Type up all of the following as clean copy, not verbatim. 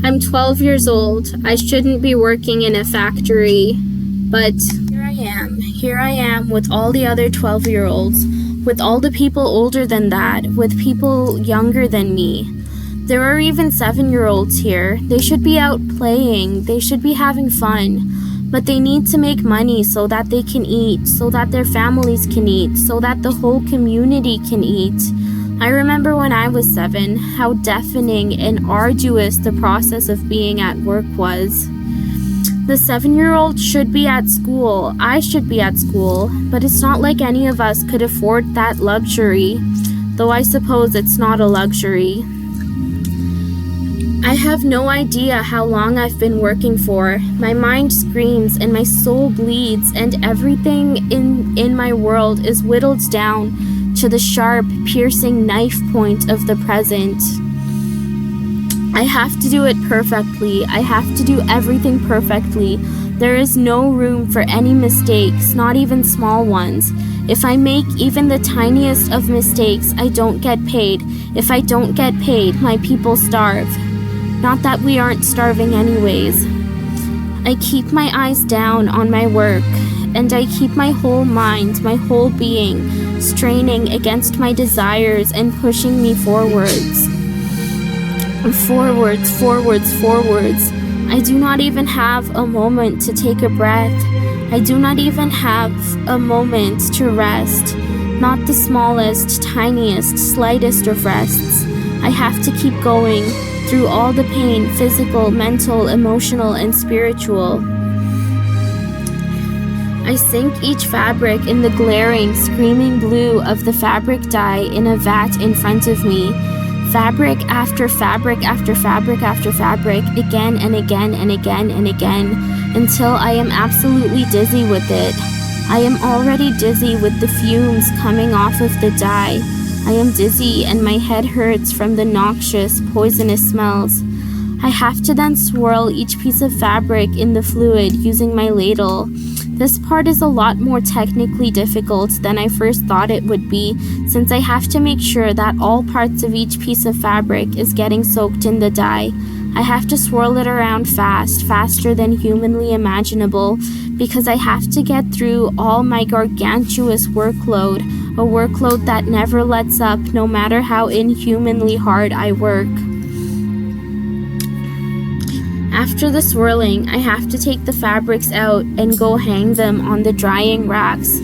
I'm 12 years old. I shouldn't be working in a factory, but here I am with all the other 12-year-olds, with all the people older than that, with people younger than me. There are even 7-year-olds here. They should be out playing, they should be having fun, but they need to make money so that they can eat, so that their families can eat, so that the whole community can eat. I remember when I was 7, how deafening and arduous the process of being at work was. The 7-year-old should be at school, I should be at school, but it's not like any of us could afford that luxury, though I suppose it's not a luxury. I have no idea how long I've been working for. My mind screams and my soul bleeds, and everything in my world is whittled down to the sharp, piercing knife point of the present. I have to do it perfectly. I have to do everything perfectly. There is no room for any mistakes, not even small ones. If I make even the tiniest of mistakes, I don't get paid. If I don't get paid, my people starve. Not that we aren't starving anyways. I keep my eyes down on my work, and I keep my whole mind, my whole being, straining against my desires and pushing me forwards. Forwards. I do not even have a moment to take a breath. I do not even have a moment to rest. Not the smallest, tiniest, slightest of rests. I have to keep going through all the pain, physical, mental, emotional, and spiritual. I sink each fabric in the glaring, screaming blue of the fabric dye in a vat in front of me. Fabric after fabric after fabric after fabric, again and again and again and again, until I am absolutely dizzy with it. I am already dizzy with the fumes coming off of the dye. I am dizzy and my head hurts from the noxious, poisonous smells. I have to then swirl each piece of fabric in the fluid using my ladle. This part is a lot more technically difficult than I first thought it would be, since I have to make sure that all parts of each piece of fabric is getting soaked in the dye. I have to swirl it around fast, faster than humanly imaginable, because I have to get through all my gargantuous workload, a workload that never lets up no matter how inhumanly hard I work. After the swirling, I have to take the fabrics out and go hang them on the drying racks,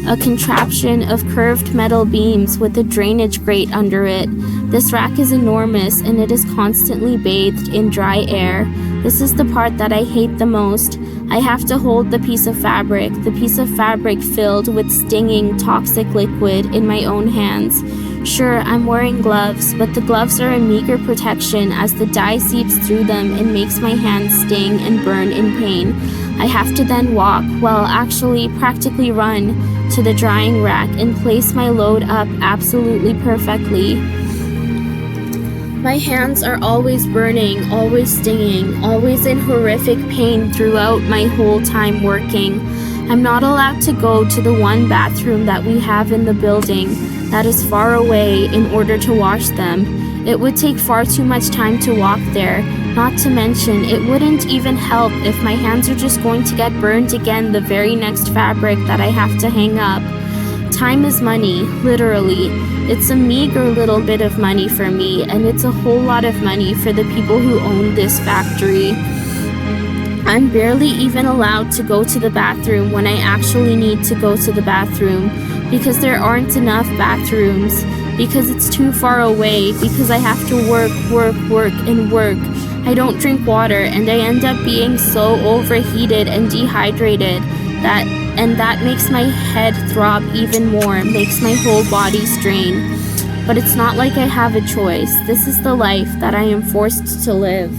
a contraption of curved metal beams with a drainage grate under it. This rack is enormous and it is constantly bathed in dry air. This is the part that I hate the most. I have to hold the piece of fabric filled with stinging, toxic liquid in my own hands. Sure, I'm wearing gloves, but the gloves are a meager protection as the dye seeps through them and makes my hands sting and burn in pain. I have to then walk, well, actually practically run, to the drying rack and place my load up absolutely perfectly. My hands are always burning, always stinging, always in horrific pain throughout my whole time working. I'm not allowed to go to the one bathroom that we have in the building that is far away in order to wash them. It would take far too much time to walk there, not to mention it wouldn't even help if my hands are just going to get burned again the very next fabric that I have to hang up. Time is money, literally. It's a meager little bit of money for me, and it's a whole lot of money for the people who own this factory. I'm barely even allowed to go to the bathroom when I actually need to go to the bathroom, because there aren't enough bathrooms, because it's too far away, because I have to work. I don't drink water, and I end up being so overheated and dehydrated that makes my head throb even more, makes my whole body strain. But it's not like I have a choice. This is the life that I am forced to live.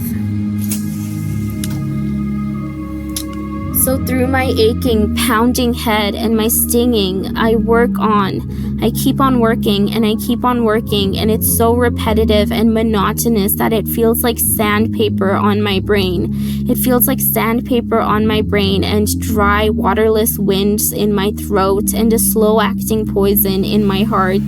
So through my aching, pounding head and my stinging, I work on. I keep on working, and I keep on working, and it's so repetitive and monotonous that it feels like sandpaper on my brain. It feels like sandpaper on my brain and dry, waterless winds in my throat and a slow-acting poison in my heart.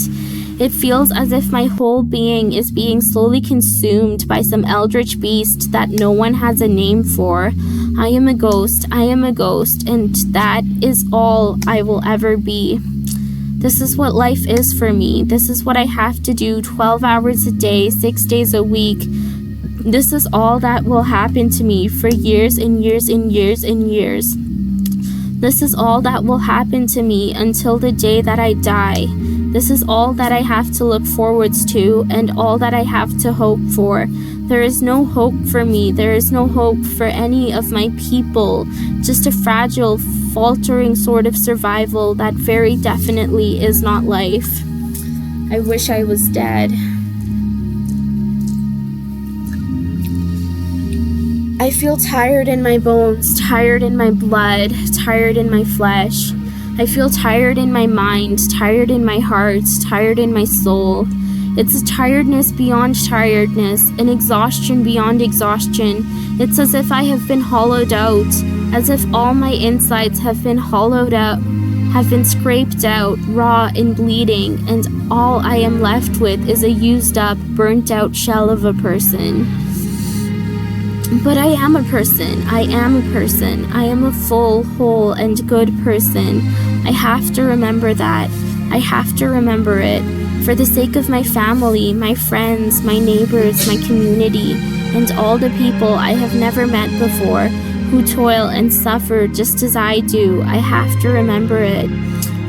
It feels as if my whole being is being slowly consumed by some eldritch beast that no one has a name for. I am a ghost, and that is all I will ever be. This is what life is for me. This is what I have to do 12 hours a day, 6 days a week. This is all that will happen to me for years and years and years and years. This is all that will happen to me until the day that I die. This is all that I have to look forwards to and all that I have to hope for. There is no hope for me. There is no hope for any of my people. Just a fragile, faltering sort of survival that very definitely is not life. I wish I was dead. I feel tired in my bones, tired in my blood, tired in my flesh. I feel tired in my mind, tired in my heart, tired in my soul. It's a tiredness beyond tiredness, an exhaustion beyond exhaustion. It's as if I have been hollowed out, as if all my insides have been hollowed out, have been scraped out, raw and bleeding, and all I am left with is a used up, burnt out shell of a person. But I am a person. I am a person. I am a full, whole, and good person. I have to remember that. I have to remember it. For the sake of my family, my friends, my neighbors, my community, and all the people I have never met before who toil and suffer just as I do, I have to remember it.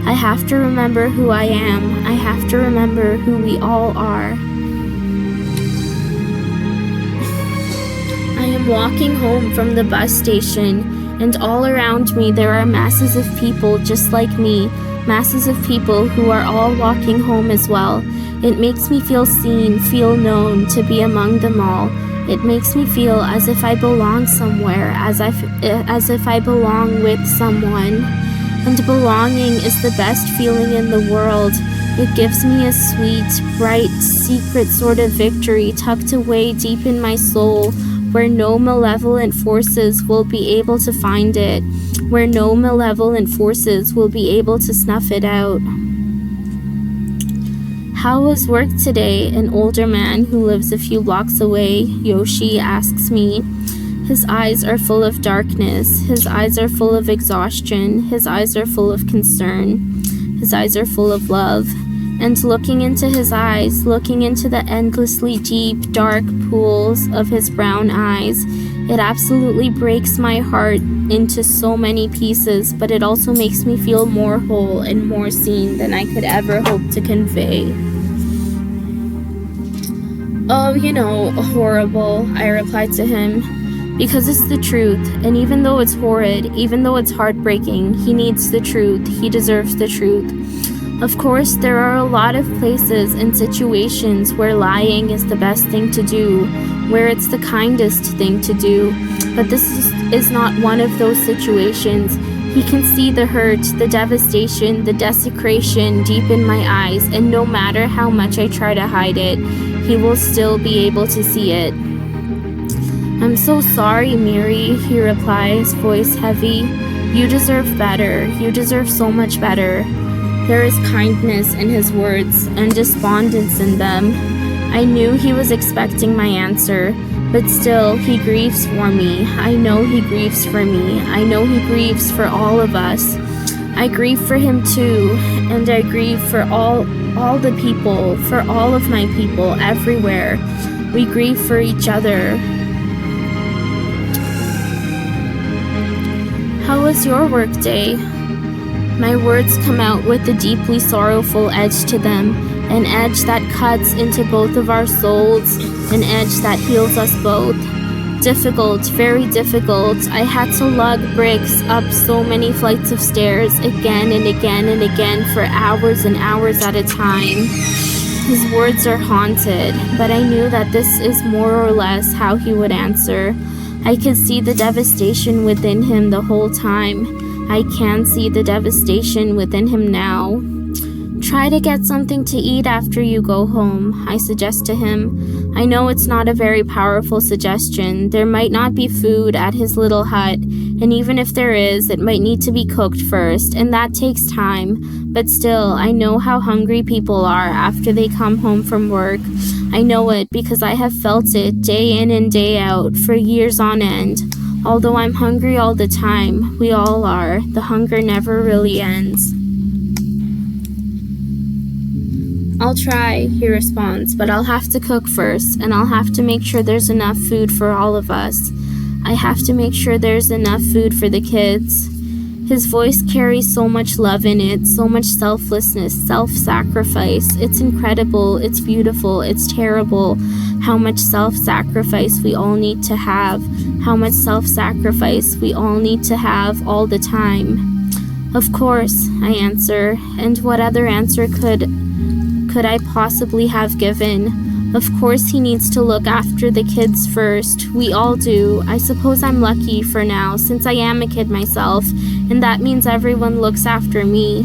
I have to remember who I am. I have to remember who we all are. I am walking home from the bus station, and all around me there are masses of people just like me, masses of people who are all walking home as well. It makes me feel seen, feel known, to be among them all. It makes me feel as if I belong somewhere, as if I belong with someone. And belonging is the best feeling in the world. It gives me a sweet, bright, secret sort of victory tucked away deep in my soul, where no malevolent forces will be able to find it, where no malevolent forces will be able to snuff it out. How was work today? An older man who lives a few blocks away, Yoshi, asks me. His eyes are full of darkness. His eyes are full of exhaustion. His eyes are full of concern. His eyes are full of love. And looking into his eyes, looking into the endlessly deep, dark pools of his brown eyes, it absolutely breaks my heart into so many pieces, but it also makes me feel more whole and more seen than I could ever hope to convey. Oh, horrible, I replied to him, because it's the truth, and even though it's horrid, even though it's heartbreaking, he needs the truth, he deserves the truth. Of course, there are a lot of places and situations where lying is the best thing to do, where it's the kindest thing to do, but this is not one of those situations. He can see the hurt, the devastation, the desecration deep in my eyes, and no matter how much I try to hide it, he will still be able to see it. I'm so sorry, Miri, he replies, voice heavy. You deserve better. You deserve so much better. There is kindness in his words and despondence in them. I knew he was expecting my answer, but still, he grieves for me. I know he grieves for me. I know he grieves for all of us. I grieve for him too, and I grieve for all the people, for all of my people everywhere. We grieve for each other. How was your work day? My words come out with a deeply sorrowful edge to them, an edge that cuts into both of our souls, an edge that heals us both. Difficult, very difficult. I had to lug bricks up so many flights of stairs again and again and again for hours and hours at a time. His words are haunted, but I knew that this is more or less how he would answer. I could see the devastation within him the whole time. I can see the devastation within him now. Try to get something to eat after you go home, I suggest to him. I know it's not a very powerful suggestion. There might not be food at his little hut, and And even if there is, it might need to be cooked first, and that takes time. But still, I know how hungry people are after they come home from work. I know it because I have felt it day in and day out for years on end. Although I'm hungry all the time, we all are. The hunger never really ends. I'll try, he responds, but I'll have to cook first, and I'll have to make sure there's enough food for all of us. I have to make sure there's enough food for the kids. His voice carries so much love in it, so much selflessness, self-sacrifice. It's incredible, it's beautiful, it's terrible how much self-sacrifice we all need to have, how much self-sacrifice we all need to have all the time. Of course, I answer, and what other answer could I possibly have given? Of course he needs to look after the kids first. We all do. I suppose I'm lucky for now, since I am a kid myself, and that means everyone looks after me.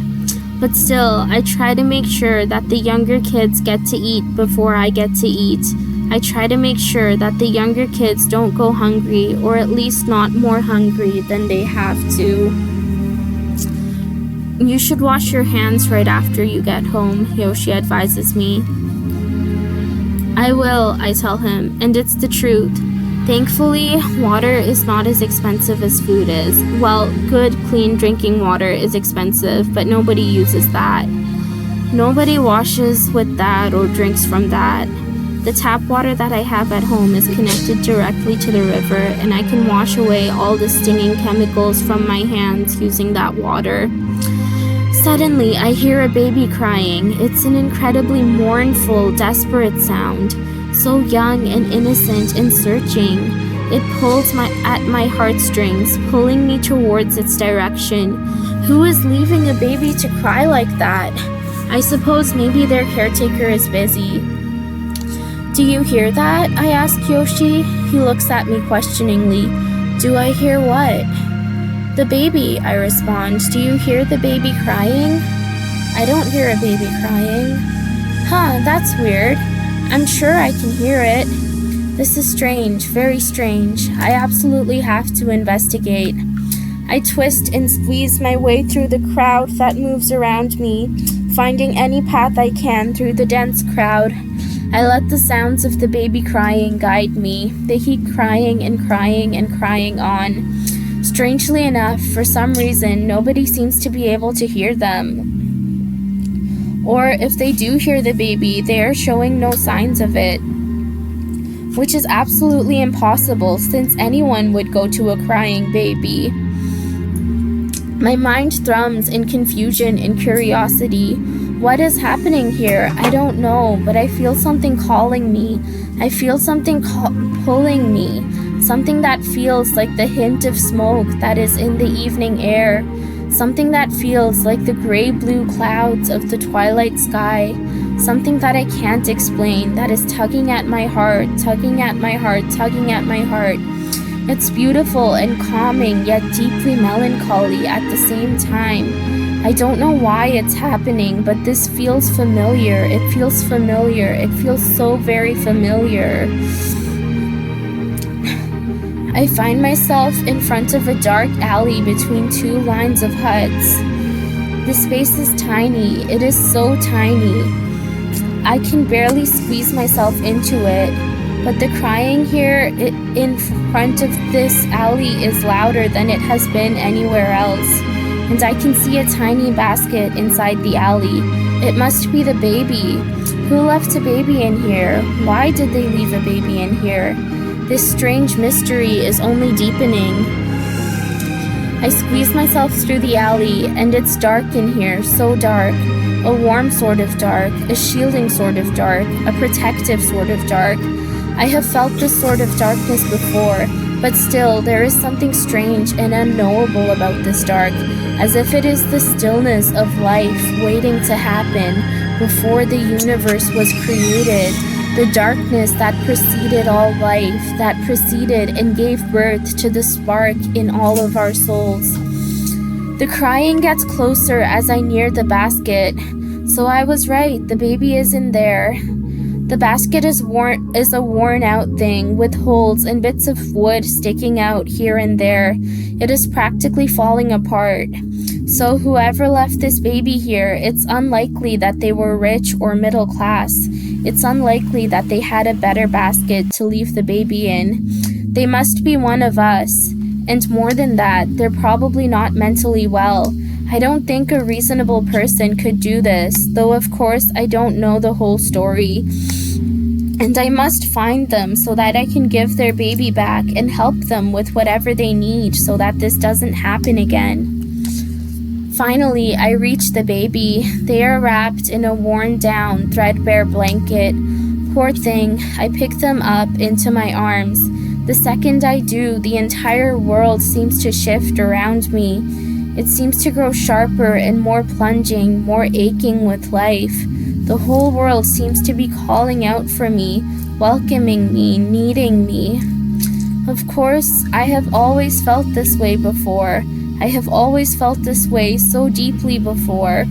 But still, I try to make sure that the younger kids get to eat before I get to eat. I try to make sure that the younger kids don't go hungry, or at least not more hungry than they have to. You should wash your hands right after you get home, Yoshi advises me. I will, I tell him, and it's the truth. Thankfully, water is not as expensive as food is. Well, good, clean drinking water is expensive, but nobody uses that. Nobody washes with that or drinks from that. The tap water that I have at home is connected directly to the river, and I can wash away all the stinging chemicals from my hands using that water. Suddenly, I hear a baby crying. It's an incredibly mournful, desperate sound, so young and innocent and searching. It pulls at my heartstrings, pulling me towards its direction. Who is leaving a baby to cry like that? I suppose maybe their caretaker is busy. Do you hear that? I ask Yoshi. He looks at me questioningly. Do I hear what? The baby, I respond. Do you hear the baby crying? I don't hear a baby crying. Huh, that's weird. I'm sure I can hear it. This is strange, very strange. I absolutely have to investigate. I twist and squeeze my way through the crowd that moves around me, finding any path I can through the dense crowd. I let the sounds of the baby crying guide me. They keep crying and crying and crying on. Strangely enough, for some reason, nobody seems to be able to hear them. Or if they do hear the baby, they are showing no signs of it. Which is absolutely impossible, since anyone would go to a crying baby. My mind thrums in confusion and curiosity. What is happening here? I don't know, but I feel something calling me. I feel something pulling me. Something that feels like the hint of smoke that is in the evening air. Something that feels like the gray-blue clouds of the twilight sky. Something that I can't explain, that is tugging at my heart, tugging at my heart, tugging at my heart. It's beautiful and calming, yet deeply melancholy at the same time. I don't know why it's happening, but this feels familiar. It feels familiar. It feels so very familiar. I find myself in front of a dark alley between two lines of huts. The space is tiny. It is so tiny. I can barely squeeze myself into it, but the crying here in front of this alley is louder than it has been anywhere else, and I can see a tiny basket inside the alley. It must be the baby. Who left a baby in here? Why did they leave a baby in here? This strange mystery is only deepening. I squeeze myself through the alley, and it's dark in here, so dark. A warm sort of dark, a shielding sort of dark, a protective sort of dark. I have felt this sort of darkness before, but still there is something strange and unknowable about this dark, as if it is the stillness of life waiting to happen before the universe was created. The darkness that preceded all life, that preceded and gave birth to the spark in all of our souls. The crying gets closer as I near the basket. So I was right, the baby is in there. The basket is a worn out thing with holes and bits of wood sticking out here and there. It is practically falling apart. So whoever left this baby here, it's unlikely that they were rich or middle class. It's unlikely that they had a better basket to leave the baby in. They must be one of us. And more than that, they're probably not mentally well. I don't think a reasonable person could do this, though of course I don't know the whole story. And I must find them so that I can give their baby back and help them with whatever they need so that this doesn't happen again. Finally, I reach the baby. They are wrapped in a worn-down, threadbare blanket. Poor thing, I pick them up into my arms. The second I do, the entire world seems to shift around me. It seems to grow sharper and more plunging, more aching with life. The whole world seems to be calling out for me, welcoming me, needing me. Of course, I have always felt this way before. I have always felt this way so deeply before.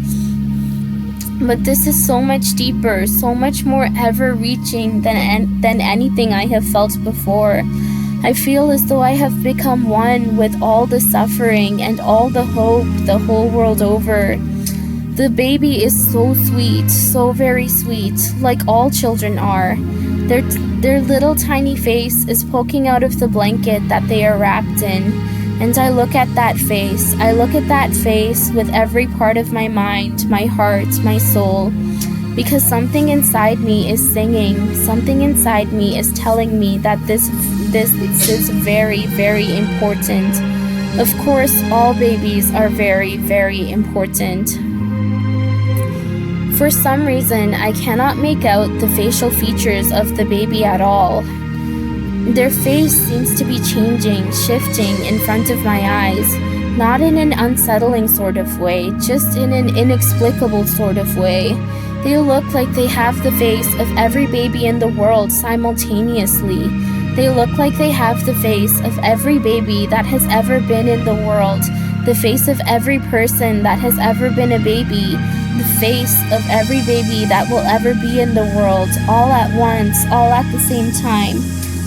But this is so much deeper, so much more ever-reaching than anything I have felt before. I feel as though I have become one with all the suffering and all the hope the whole world over. The baby is so sweet, so very sweet, like all children are. Their little tiny face is poking out of the blanket that they are wrapped in. And I look at that face. I look at that face with every part of my mind, my heart, my soul. Because something inside me is singing. Something inside me is telling me that this is very, very important. Of course, all babies are very, very important. For some reason, I cannot make out the facial features of the baby at all. Their face seems to be changing, shifting in front of my eyes, not in an unsettling sort of way, just in an inexplicable sort of way. They look like they have the face of every baby in the world simultaneously. They look like they have the face of every baby that has ever been in the world, the face of every person that has ever been a baby, the face of every baby that will ever be in the world, all at once, all at the same time.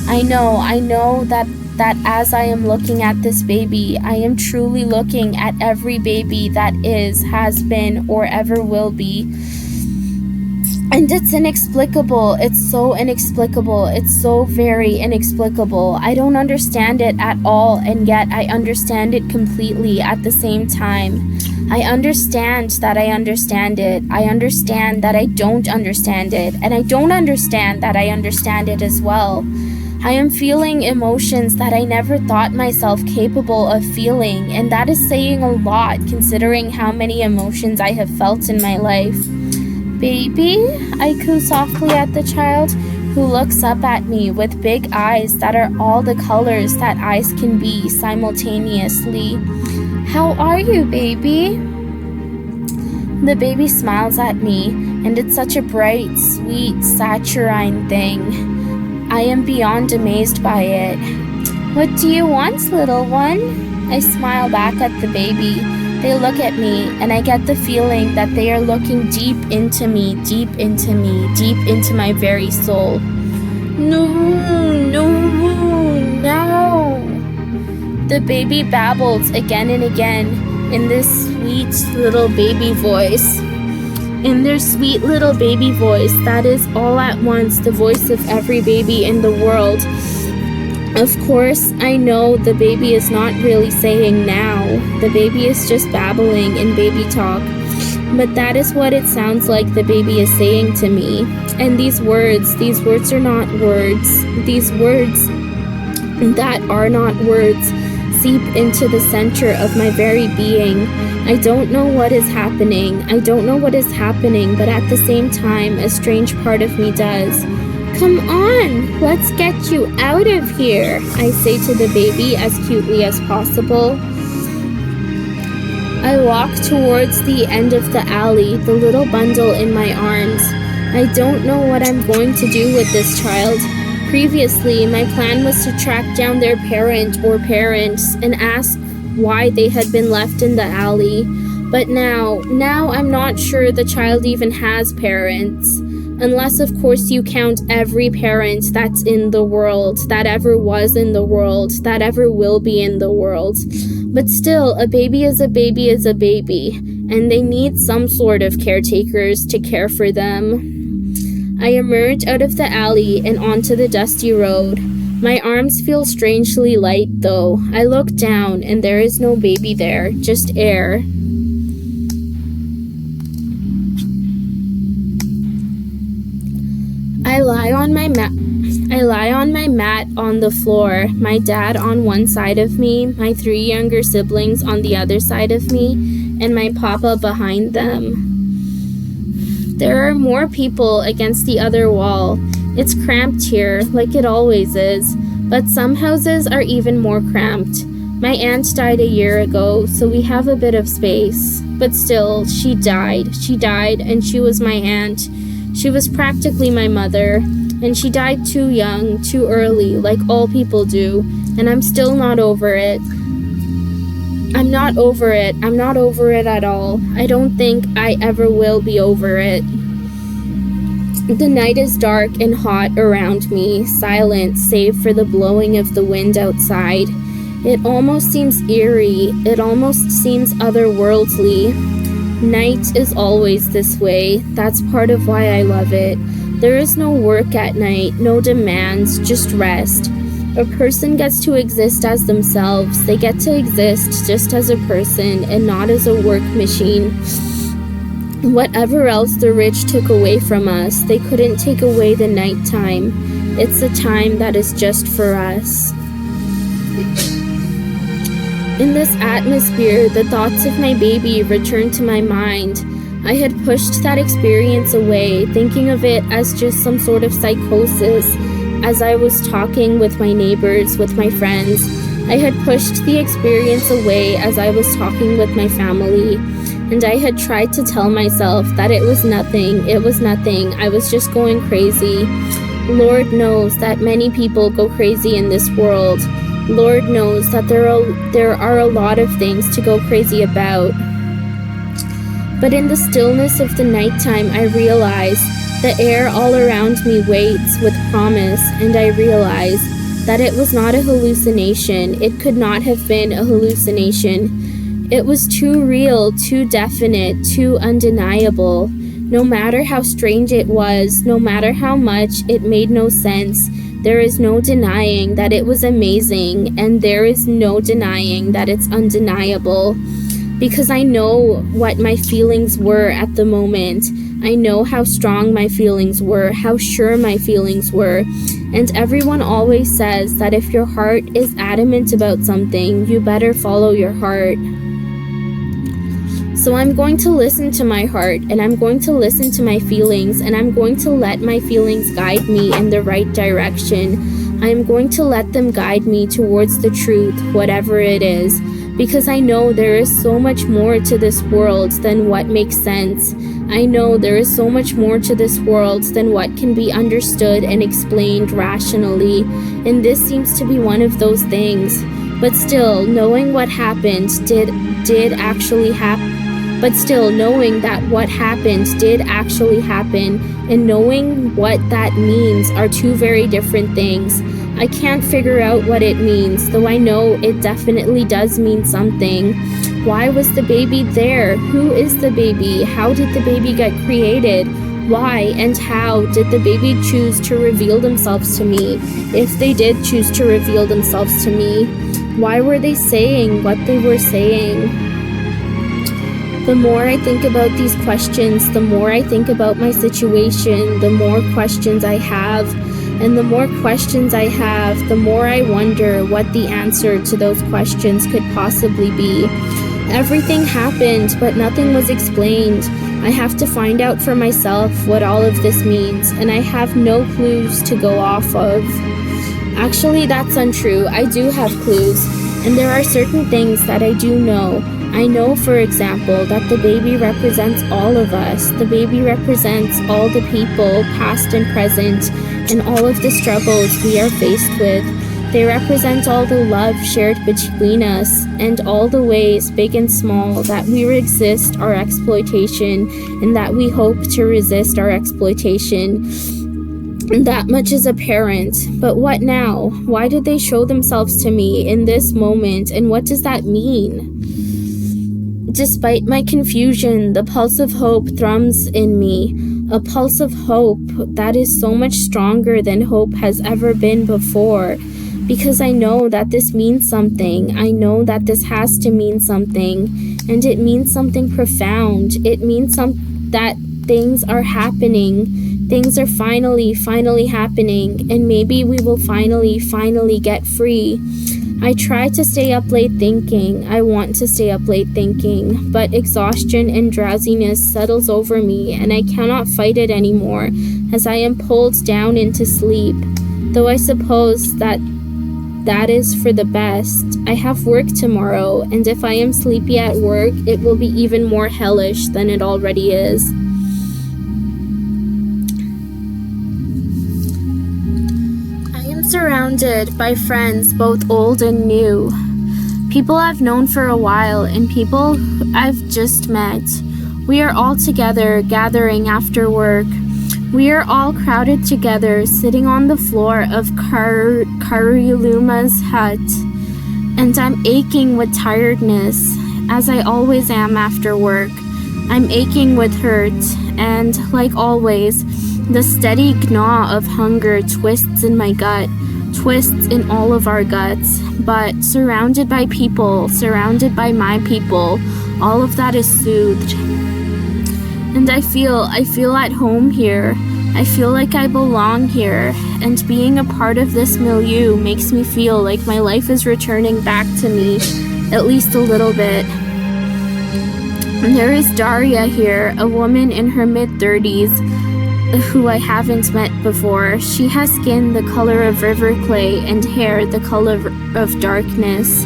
I know that as I am looking at this baby, I am truly looking at every baby that is, has been, or ever will be. And it's inexplicable. It's so inexplicable. It's so very inexplicable. I don't understand it at all, and yet I understand it completely at the same time. I understand that I understand it. I understand that I don't understand it. And I don't understand that I understand it as well. I am feeling emotions that I never thought myself capable of feeling, and that is saying a lot considering how many emotions I have felt in my life. Baby, I coo softly at the child, who looks up at me with big eyes that are all the colors that eyes can be simultaneously. How are you, baby? The baby smiles at me, and it's such a bright, sweet, saccharine thing. I am beyond amazed by it. What do you want, little one? I smile back at the baby. They look at me, and I get the feeling that they are looking deep into me, deep into me, deep into my very soul. No. The baby babbles again and again in this sweet little baby voice. In their sweet little baby voice that is all at once the voice of every baby in the world. Of course, I know the baby is not really saying now. The baby is just babbling in baby talk. But that is what it sounds like the baby is saying to me. And these words are not words. These words that are not words seep into the center of my very being. I don't know what is happening. But at the same time, a strange part of me does. Come on, let's get you out of here, I say to the baby as cutely as possible. I walk towards the end of the alley, the little bundle in my arms. I don't know what I'm going to do with this child. Previously, my plan was to track down their parent or parents and ask why they had been left in the alley. But now I'm not sure the child even has parents. Unless, of course, you count every parent that's in the world, that ever was in the world, that ever will be in the world. But still, a baby is a baby is a baby, and they need some sort of caretakers to care for them. I emerge out of the alley and onto the dusty road. My arms feel strangely light, though. I look down, and there is no baby there, just air. I lie on my mat on the floor, my dad on one side of me, my 3 younger siblings on the other side of me, and my papa behind them. There are more people against the other wall. It's cramped here, like it always is, but some houses are even more cramped. My aunt died a year ago, so we have a bit of space. But still, she died. She died, and she was my aunt. She was practically my mother, and she died too young, too early, like all people do, and I'm still not over it. I'm not over it. I'm not over it at all. I don't think I ever will be over it. The night is dark and hot around me, silent save for the blowing of the wind outside. It almost seems eerie. It almost seems otherworldly. Night is always this way. That's part of why I love it. There is no work at night, no demands, just rest. A person gets to exist as themselves. They get to exist just as a person and not as a work machine. Whatever else the rich took away from us, they couldn't take away the nighttime. It's a time that is just for us. In this atmosphere, the thoughts of my baby returned to my mind. I had pushed that experience away, thinking of it as just some sort of psychosis. As I was talking with my neighbors, with my friends, I had pushed the experience away as I was talking with my family. And I had tried to tell myself that it was nothing, I was just going crazy. Lord knows that many people go crazy in this world. Lord knows that there are a lot of things to go crazy about. But in the stillness of the nighttime, I realize the air all around me waits with promise, and I realize that it was not a hallucination. It could not have been a hallucination. It was too real, too definite, too undeniable. No matter how strange it was, no matter how much it made no sense, there is no denying that it was amazing, and there is no denying that it's undeniable. Because I know what my feelings were at the moment. I know how strong my feelings were, how sure my feelings were. And everyone always says that if your heart is adamant about something, you better follow your heart. So I'm going to listen to my heart, and I'm going to listen to my feelings, and I'm going to let my feelings guide me in the right direction. I am going to let them guide me towards the truth, whatever it is, because I know there is so much more to this world than what makes sense. I know there is so much more to this world than what can be understood and explained rationally, and this seems to be one of those things. But still, knowing what happened did actually happen. But still, knowing that what happened did actually happen, and knowing what that means are two very different things. I can't figure out what it means, though I know it definitely does mean something. Why was the baby there? Who is the baby? How did the baby get created? Why and how did the baby choose to reveal themselves to me? If they did choose to reveal themselves to me, why were they saying what they were saying? The more I think about these questions, the more I think about my situation, the more questions I have. And the more questions I have, the more I wonder what the answer to those questions could possibly be. Everything happened, but nothing was explained. I have to find out for myself what all of this means, and I have no clues to go off of. Actually, that's untrue. I do have clues, and there are certain things that I do know. I know, for example, that the baby represents all of us. The baby represents all the people, past and present, and all of the struggles we are faced with. They represent all the love shared between us and all the ways, big and small, that we resist our exploitation and that we hope to resist our exploitation. And that much is apparent. But what now? Why did they show themselves to me in this moment, and what does that mean? Despite my confusion, the pulse of hope thrums in me. A pulse of hope that is so much stronger than hope has ever been before. Because I know that this means something. I know that this has to mean something. And it means something profound. It means that things are happening. Things are finally happening. And maybe we will finally get free. I try to stay up late thinking. I want to stay up late thinking. But exhaustion and drowsiness settles over me. And I cannot fight it anymore as I am pulled down into sleep. Though I suppose that is for the best. I have work tomorrow, and if I am sleepy at work, it will be even more hellish than it already is. I am surrounded by friends, both old and new. People I've known for a while, and people I've just met. We are all together, gathering after work. We are all crowded together, sitting on the floor of Kariluma's hut, and I'm aching with tiredness, as I always am after work. I'm aching with hurt, and, like always, the steady gnaw of hunger twists in my gut, twists in all of our guts, but surrounded by people, surrounded by my people, all of that is soothed. And I feel at home here. I feel like I belong here, and being a part of this milieu makes me feel like my life is returning back to me, at least a little bit. And there is Daria here, a woman in her mid-30s, who I haven't met before. She has skin the color of river clay and hair the color of darkness.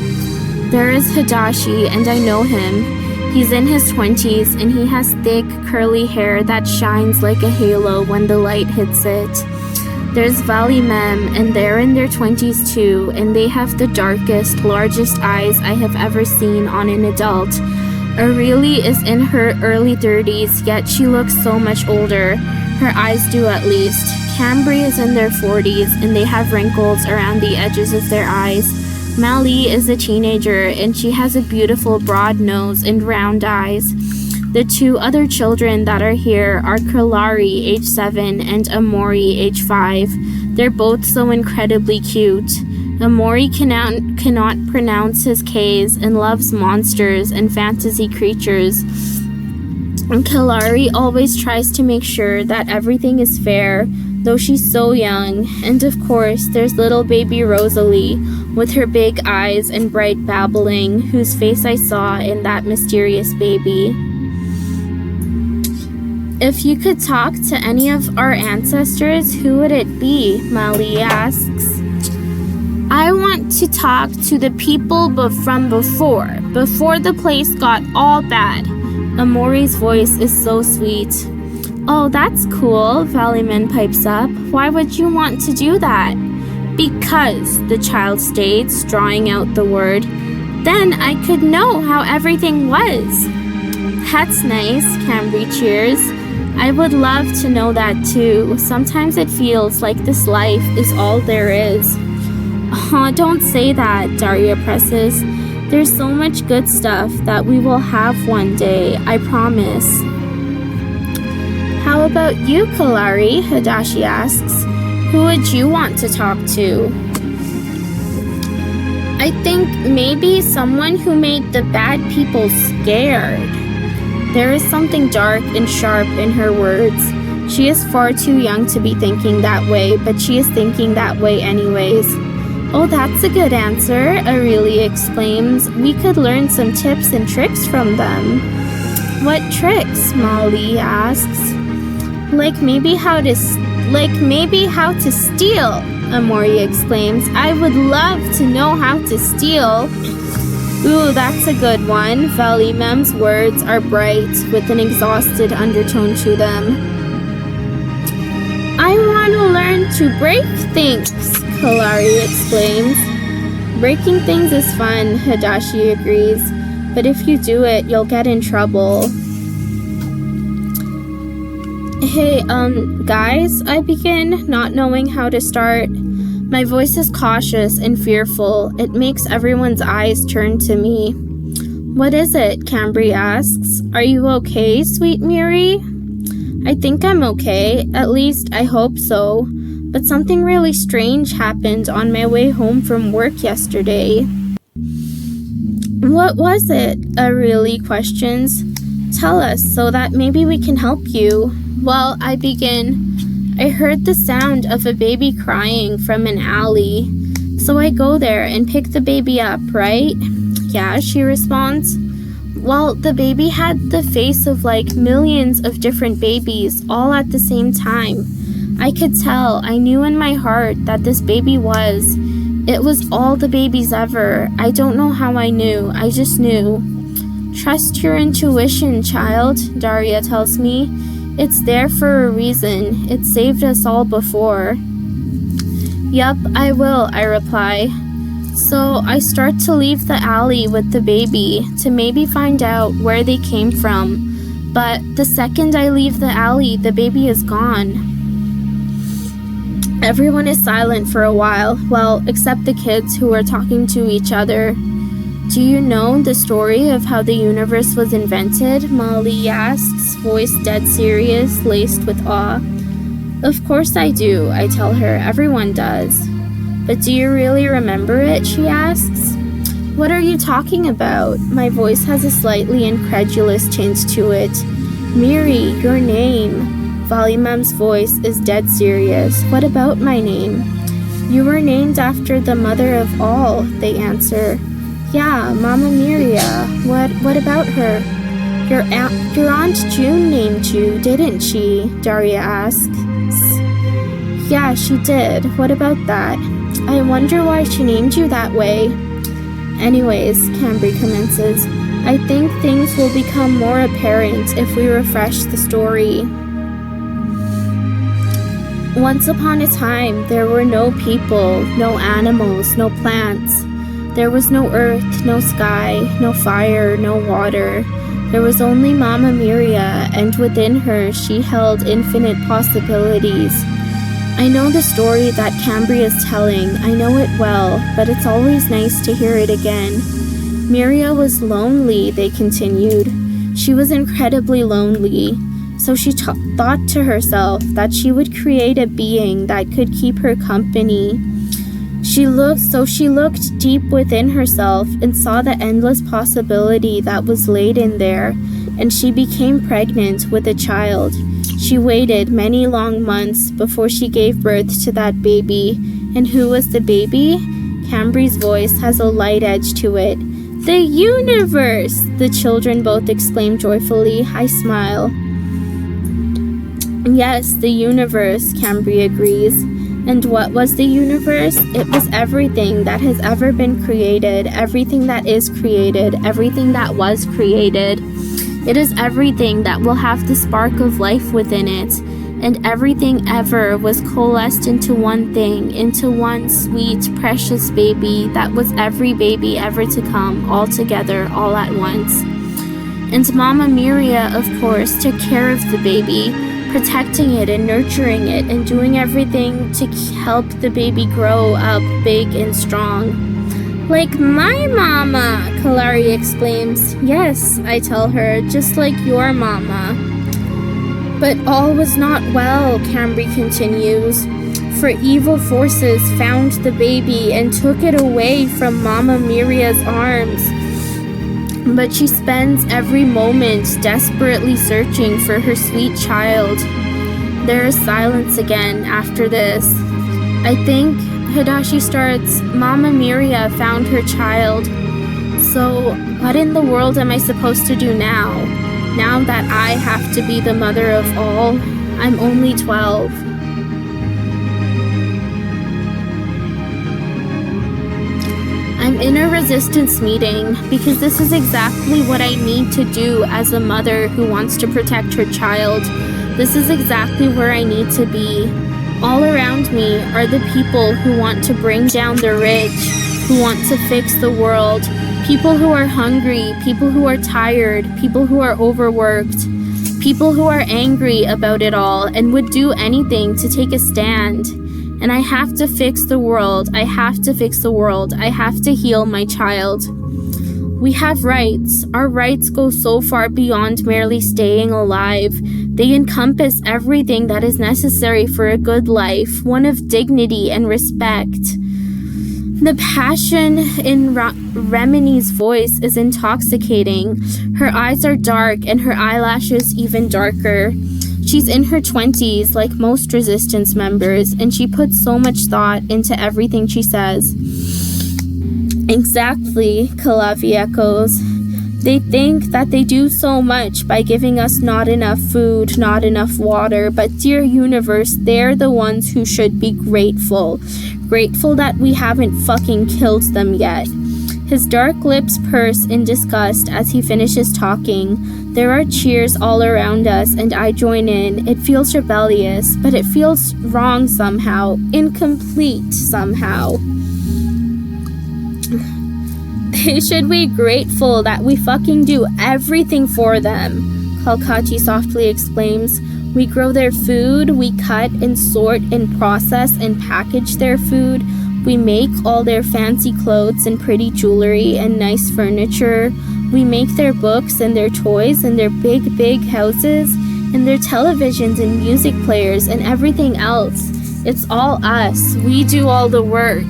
There is Hadashi, and I know him. He's in his 20s, and he has thick, curly hair that shines like a halo when the light hits it. There's Valimem, and they're in their 20s too, and they have the darkest, largest eyes I have ever seen on an adult. Aurelie is in her early 30s, yet she looks so much older. Her eyes do, at least. Cambry is in their 40s, and they have wrinkles around the edges of their eyes. Mali is a teenager, and she has a beautiful broad nose and round eyes. The two other children that are here are Kalari, age 7, and Amori, age 5. They're both so incredibly cute. Amori cannot pronounce his K's and loves monsters and fantasy creatures. And Kalari always tries to make sure that everything is fair, though she's so young. And of course, there's little baby Rosalie, with her big eyes and bright babbling, whose face I saw in that mysterious baby. If you could talk to any of our ancestors, who would it be? Mali asks. I want to talk to the people from before the place got all bad. Amori's voice is so sweet. Oh, that's cool, Valiman pipes up. Why would you want to do that? Because, the child states, drawing out the word. Then I could know how everything was. That's nice, Cambry cheers. I would love to know that too. Sometimes it feels like this life is all there is. Oh, don't say that, Daria presses. There's so much good stuff that we will have one day, I promise. How about you, Kalari? Hadashi asks. Who would you want to talk to? I think maybe someone who made the bad people scared. There is something dark and sharp in her words. She is far too young to be thinking that way, but she is thinking that way anyways. Oh, that's a good answer, Aurelie exclaims. We could learn some tips and tricks from them. What tricks? Molly asks. Like maybe how to steal, Amori exclaims. I would love to know how to steal. Ooh, that's a good one. Valimem's words are bright with an exhausted undertone to them. I want to learn to break things, Kalari exclaims. Breaking things is fun, Hadashi agrees, but if you do it, you'll get in trouble. Hey, guys, I begin, not knowing how to start. My voice is cautious and fearful. It makes everyone's eyes turn to me. What is it? Cambry asks. Are you okay, sweet Miri? I think I'm okay. At least, I hope so. But something really strange happened on my way home from work yesterday. What was it? Really questions. Tell us so that maybe we can help you. Well, I begin. I heard the sound of a baby crying from an alley. So I go there and pick the baby up, right? Yeah, she responds. Well, the baby had the face of like millions of different babies all at the same time. I could tell, I knew in my heart that this baby was. It was all the babies ever. I don't know how I knew, I just knew. Trust your intuition, child, Daria tells me. It's there for a reason. It saved us all before. Yup, I will, I reply. So I start to leave the alley with the baby to maybe find out where they came from. But the second I leave the alley, the baby is gone. Everyone is silent for a while, well, except the kids who are talking to each other. Do you know the story of how the universe was invented? Molly asks, voice dead serious, laced with awe. Of course I do, I tell her. Everyone does. But do you really remember it? She asks. What are you talking about? My voice has a slightly incredulous tinge to it. Miri, your name. Volumem's voice is dead serious. What about my name? You were named after the mother of all, they answer. Yeah, Mama Miria. What about her? Your Aunt June named you, didn't she? Daria asks. Yeah, she did. What about that? I wonder why she named you that way. Anyways, Cambry commences, I think things will become more apparent if we refresh the story. Once upon a time, there were no people, no animals, no plants. There was no earth, no sky, no fire, no water. There was only Mama Miria, and within her she held infinite possibilities. I know the story that Cambry is telling, I know it well, but it's always nice to hear it again. Miria was lonely, they continued. She was incredibly lonely. So she thought to herself that she would create a being that could keep her company. She looked deep within herself and saw the endless possibility that was laid in there, and she became pregnant with a child. She waited many long months before she gave birth to that baby. And who was the baby? Cambry's voice has a light edge to it. The universe! The children both exclaim joyfully. I smile. Yes, the universe, Cambry agrees. And what was the universe? It was everything that has ever been created, everything that is created, everything that was created. It is everything that will have the spark of life within it. And everything ever was coalesced into one thing, into one sweet, precious baby that was every baby ever to come, all together, all at once. And Mama Miria, of course, took care of the baby, protecting it and nurturing it and doing everything to help the baby grow up big and strong. Like my mama, Kalari exclaims. Yes, I tell her, just like your mama. But all was not well, Cambry continues, for evil forces found the baby and took it away from Mama Miria's arms. But she spends every moment desperately searching for her sweet child. There is silence again after this. I think, Hadashi starts, Mama Miria found her child. So, what in the world am I supposed to do now? Now that I have to be the mother of all? I'm only 12. I'm in a resistance meeting because this is exactly what I need to do as a mother who wants to protect her child. This is exactly where I need to be. All around me are the people who want to bring down the rich, who want to fix the world, people who are hungry, people who are tired, people who are overworked, people who are angry about it all and would do anything to take a stand. And I have to fix the world. I have to fix the world. I have to heal my child. We have rights. Our rights go so far beyond merely staying alive. They encompass everything that is necessary for a good life, one of dignity and respect. The passion in Remini's voice is intoxicating. Her eyes are dark and her eyelashes even darker. She's in her 20s, like most resistance members, and she puts so much thought into everything she says. Exactly, Kalavi echoes. They think that they do so much by giving us not enough food, not enough water, but dear universe, they're the ones who should be grateful. Grateful that we haven't fucking killed them yet. His dark lips purse in disgust as he finishes talking. There are cheers all around us and I join in. It feels rebellious, but it feels wrong somehow, incomplete somehow. They should be grateful that we fucking do everything for them, Kalkachi softly exclaims. We grow their food, we cut and sort and process and package their food. We make all their fancy clothes and pretty jewelry and nice furniture. We make their books and their toys and their big, big houses and their televisions and music players and everything else. It's all us. We do all the work.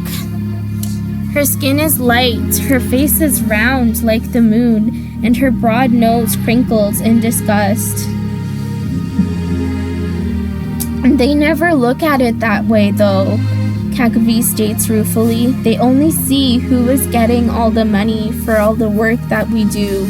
Her skin is light, her face is round like the moon, and her broad nose crinkles in disgust. They never look at it that way, though, Kakavi states ruefully. They only see who is getting all the money for all the work that we do.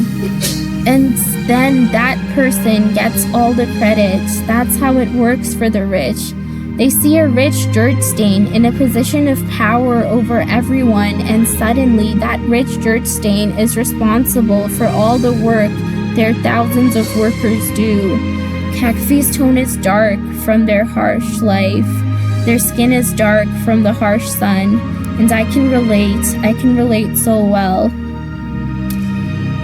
And then that person gets all the credit. That's how it works for the rich. They see a rich dirt stain in a position of power over everyone, and suddenly that rich dirt stain is responsible for all the work their thousands of workers do. Kakavi's tone is dark from their harsh life. Their skin is dark from the harsh sun, and I can relate so well.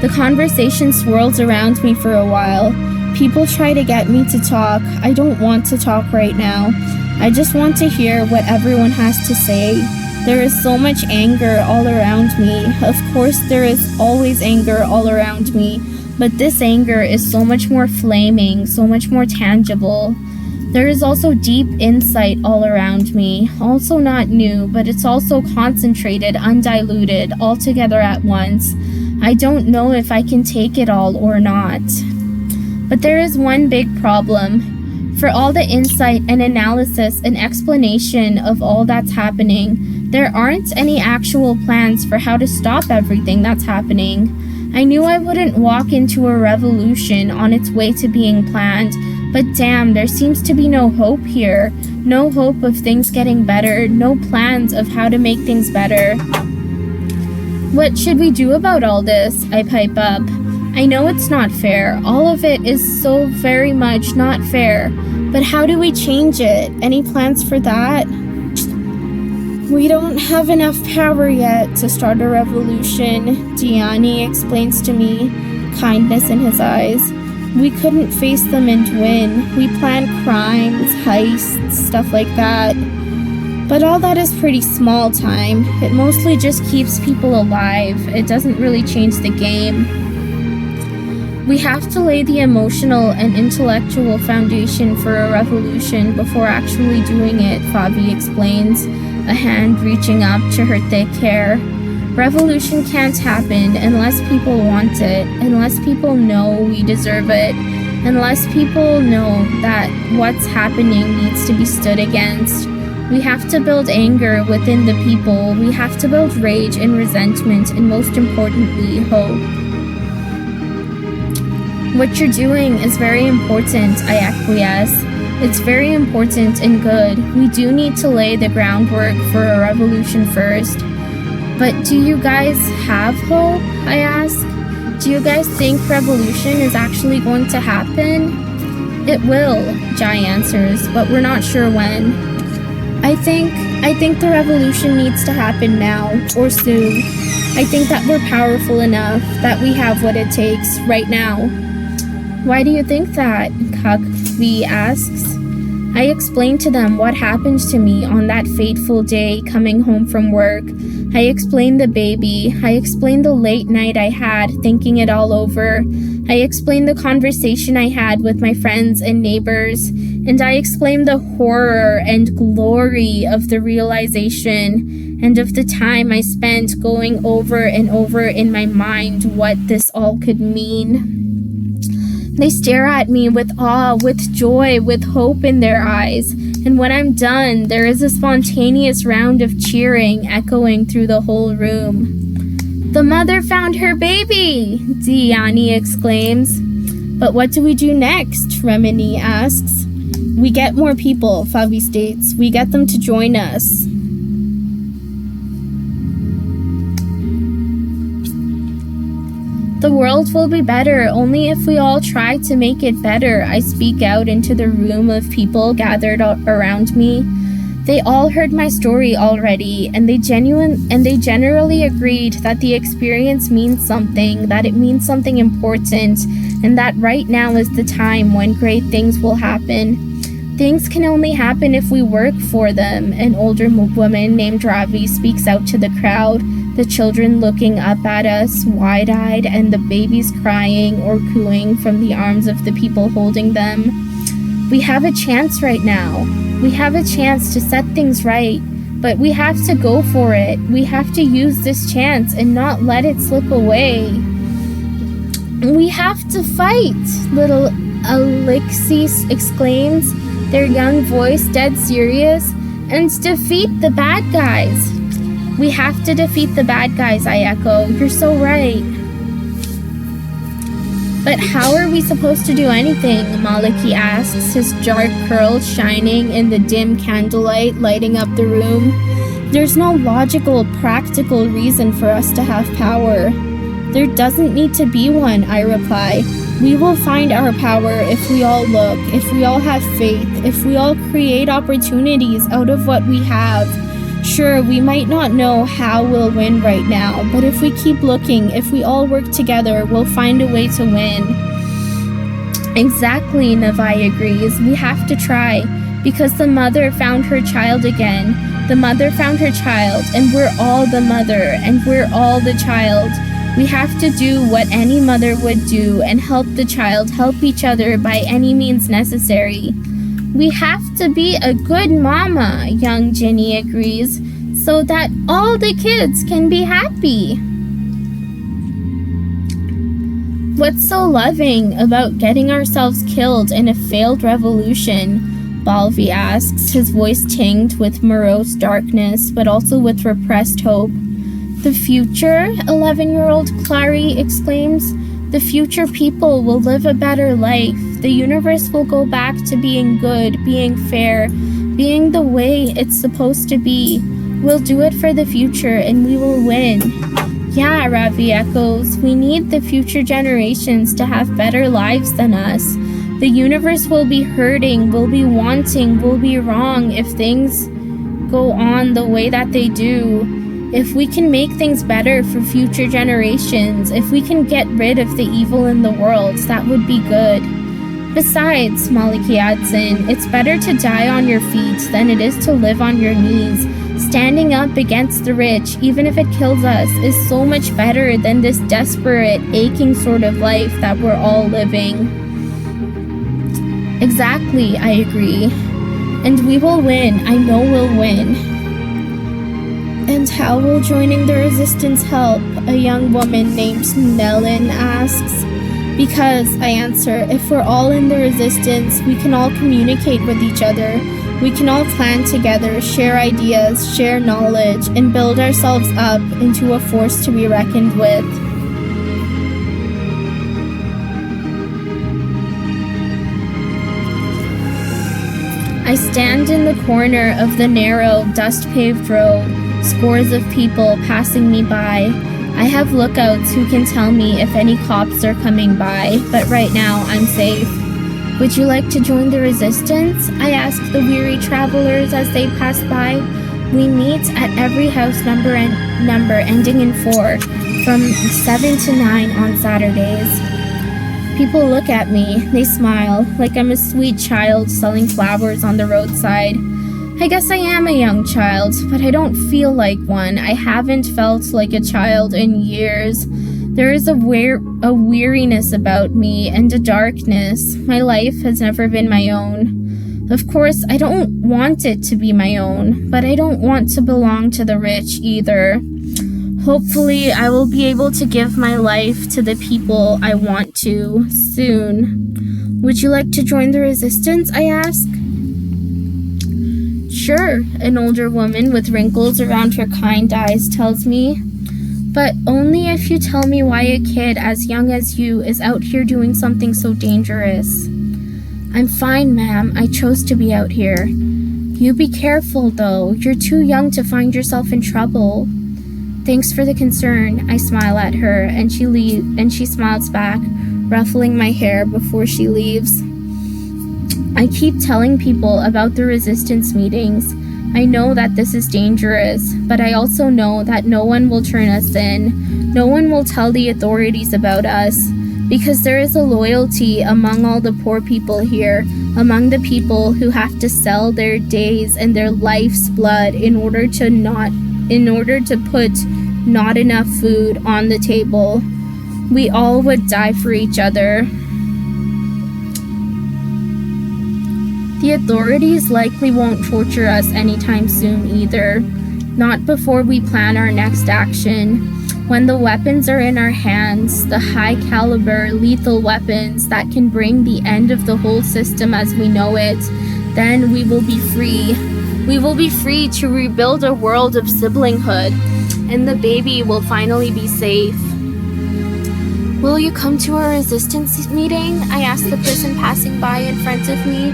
The conversation swirls around me for a while. People try to get me to talk. I don't want to talk right now. I just want to hear what everyone has to say. There is so much anger all around me. Of course, there is always anger all around me, but this anger is so much more flaming, so much more tangible. There is also deep insight all around me, also not new, but it's also concentrated, undiluted, all together at once. I don't know if I can take it all or not. But there is one big problem. For all the insight and analysis and explanation of all that's happening, there aren't any actual plans for how to stop everything that's happening. I knew I wouldn't walk into a revolution on its way to being planned, but damn, there seems to be no hope here. No hope of things getting better, no plans of how to make things better. What should we do about all this? I pipe up. I know it's not fair. All of it is so very much not fair. But how do we change it? Any plans for that? We don't have enough power yet to start a revolution, Gianni explains to me, kindness in his eyes. We couldn't face them and win. We planned crimes, heists, stuff like that. But all that is pretty small time. It mostly just keeps people alive. It doesn't really change the game. We have to lay the emotional and intellectual foundation for a revolution before actually doing it, Fabi explains, a hand reaching up to her thick hair. Revolution can't happen unless people want it, unless people know we deserve it, unless people know that what's happening needs to be stood against. We have to build anger within the people. We have to build rage and resentment, and most importantly, hope. What you're doing is very important, I acquiesce. It's very important and good. We do need to lay the groundwork for a revolution first. But do you guys have hope? I ask. Do you guys think revolution is actually going to happen? It will, Jai answers, but we're not sure when. I think the revolution needs to happen now, or soon. I think that we're powerful enough, that we have what it takes right now. Why do you think that? Kakvi asks. I explained to them what happened to me on that fateful day coming home from work. I explained the baby. I explained the late night I had thinking it all over. I explained the conversation I had with my friends and neighbors. And I explained the horror and glory of the realization and of the time I spent going over and over in my mind what this all could mean. They stare at me with awe, with joy, with hope in their eyes. And when I'm done, there is a spontaneous round of cheering echoing through the whole room. The mother found her baby, Diani exclaims. But what do we do next? Remini asks. We get more people, Favi states. We get them to join us. The world will be better only if we all try to make it better, I speak out into the room of people gathered around me. They all heard my story already, and they generally agreed that the experience means something, that it means something important, and that right now is the time when great things will happen. Things can only happen if we work for them, an older woman named Ravi speaks out to the crowd, the children looking up at us, wide-eyed, and the babies crying or cooing from the arms of the people holding them. We have a chance right now. We have a chance to set things right, but we have to go for it. We have to use this chance and not let it slip away. We have to fight, little Alexis exclaims, their young voice dead serious, and defeat the bad guys. We have to defeat the bad guys, I echo. You're so right. But how are we supposed to do anything? Maliki asks, his dark curls shining in the dim candlelight lighting up the room. There's no logical, practical reason for us to have power. There doesn't need to be one, I reply. We will find our power if we all look, if we all have faith, if we all create opportunities out of what we have. Sure, we might not know how we'll win right now, but if we keep looking, if we all work together, we'll find a way to win. Exactly, Navai agrees. We have to try, because the mother found her child again. The mother found her child, and we're all the mother, and we're all the child. We have to do what any mother would do and help the child help each other by any means necessary. We have to be a good mama, young Ginny agrees, so that all the kids can be happy. What's so loving about getting ourselves killed in a failed revolution? Balvi asks, his voice tinged with morose darkness, but also with repressed hope. The future, 11-year-old Clary exclaims. The future people will live a better life. The universe will go back to being good, being fair, being the way it's supposed to be. We'll do it for the future and we will win. Yeah, Ravi echoes. We need the future generations to have better lives than us. The universe will be hurting, will be wanting, will be wrong if things go on the way that they do. If we can make things better for future generations, if we can get rid of the evil in the world, that would be good. Besides, Maliki adds in, it's better to die on your feet than it is to live on your knees. Standing up against the rich, even if it kills us, is so much better than this desperate, aching sort of life that we're all living. Exactly, I agree. And we will win. I know we'll win. And how will joining the resistance help? A young woman named Nellin asks. Because, I answer, if we're all in the resistance, we can all communicate with each other. We can all plan together, share ideas, share knowledge, and build ourselves up into a force to be reckoned with. I stand in the corner of the narrow, dust-paved road, scores of people passing me by. I have lookouts who can tell me if any cops are coming by, but right now I'm safe. Would you like to join the resistance? I asked the weary travelers as they passed by. We meet at every house number ending in 4, from 7 to 9 on Saturdays. People look at me, they smile, like I'm a sweet child selling flowers on the roadside. I guess I am a young child, but I don't feel like one. I haven't felt like a child in years. There is a weariness about me and a darkness. My life has never been my own. Of course, I don't want it to be my own, but I don't want to belong to the rich either. Hopefully, I will be able to give my life to the people I want to soon. Would you like to join the resistance? I ask. Sure, an older woman with wrinkles around her kind eyes tells me. But only if you tell me why a kid as young as you is out here doing something so dangerous. I'm fine, ma'am. I chose to be out here. You be careful, though. You're too young to find yourself in trouble. Thanks for the concern. I smile at her, and she smiles back, ruffling my hair before she leaves. I keep telling people about the resistance meetings. I know that this is dangerous, but I also know that no one will turn us in. No one will tell the authorities about us, because there is a loyalty among all the poor people here, among the people who have to sell their days and their life's blood in order to put not enough food on the table. We all would die for each other. The authorities likely won't torture us anytime soon either. Not before we plan our next action. When the weapons are in our hands, the high-caliber, lethal weapons that can bring the end of the whole system as we know it, then we will be free. We will be free to rebuild a world of siblinghood, and the baby will finally be safe. Will you come to a resistance meeting? I asked the person passing by in front of me.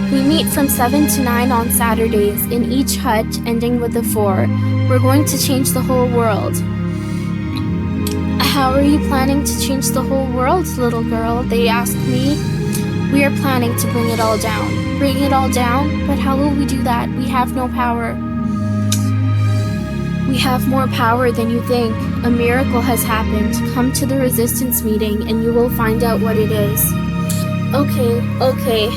We meet from 7 to 9 on Saturdays in each hut, ending with a 4. We're going to change the whole world. How are you planning to change the whole world, little girl? They asked me. We are planning to bring it all down. Bring it all down? But how will we do that? We have no power. We have more power than you think. A miracle has happened. Come to the resistance meeting and you will find out what it is. Okay.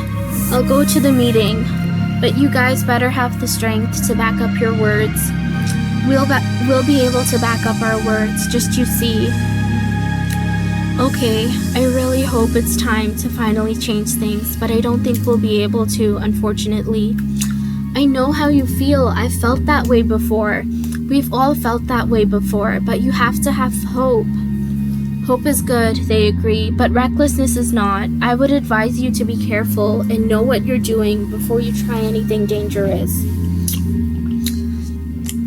I'll go to the meeting, but you guys better have the strength to back up your words. We'll be able to back up our words, just you see. Okay, I really hope it's time to finally change things, but I don't think we'll be able to, unfortunately. I know how you feel. I've felt that way before. We've all felt that way before, but you have to have hope. Hope is good, they agree, but recklessness is not. I would advise you to be careful and know what you're doing before you try anything dangerous.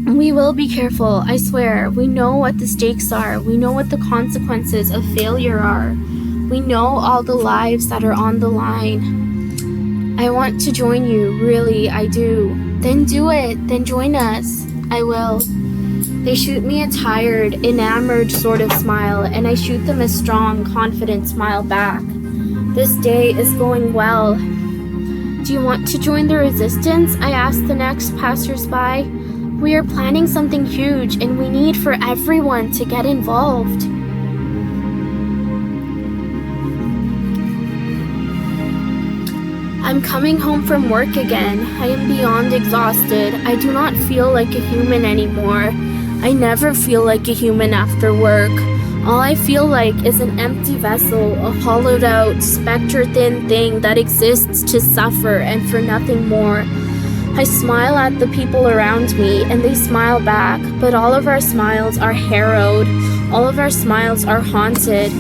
We will be careful, I swear. We know what the stakes are. We know what the consequences of failure are. We know all the lives that are on the line. I want to join you, really, I do. Then do it, then join us. I will. They shoot me a tired, enamored sort of smile, and I shoot them a strong, confident smile back. This day is going well. Do you want to join the resistance? I asked the next passersby. We are planning something huge, and we need for everyone to get involved. I'm coming home from work again. I am beyond exhausted. I do not feel like a human anymore. I never feel like a human after work. All I feel like is an empty vessel, a hollowed out, spectre-thin thing that exists to suffer and for nothing more. I smile at the people around me and they smile back, but all of our smiles are harrowed. All of our smiles are haunted.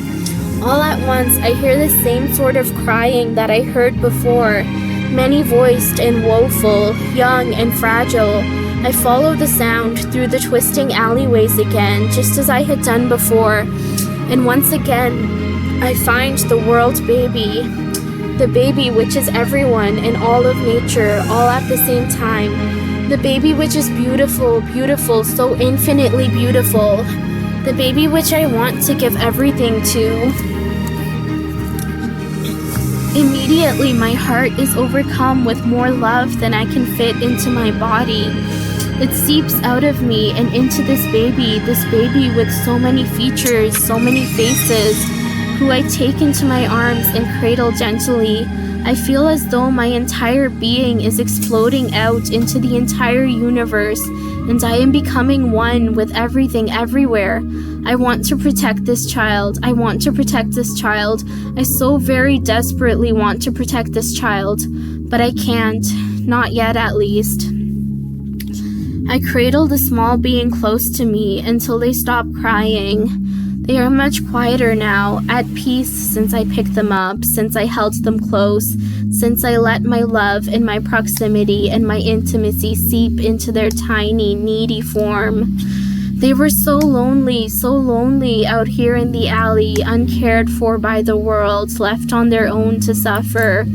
All at once, I hear the same sort of crying that I heard before, many-voiced and woeful, young and fragile. I follow the sound through the twisting alleyways again, just as I had done before. And once again, I find the world baby. The baby which is everyone and all of nature, all at the same time. The baby which is beautiful, beautiful, so infinitely beautiful. The baby which I want to give everything to. Immediately, my heart is overcome with more love than I can fit into my body. It seeps out of me and into this baby with so many features, so many faces, who I take into my arms and cradle gently. I feel as though my entire being is exploding out into the entire universe, and I am becoming one with everything everywhere. I want to protect this child. I want to protect this child. I so very desperately want to protect this child, but I can't. Not yet, at least. I cradle the small being close to me until they stop crying. They are much quieter now, at peace since I picked them up, since I held them close, since I let my love and my proximity and my intimacy seep into their tiny, needy form. They were so lonely out here in the alley, uncared for by the world, left on their own to suffer.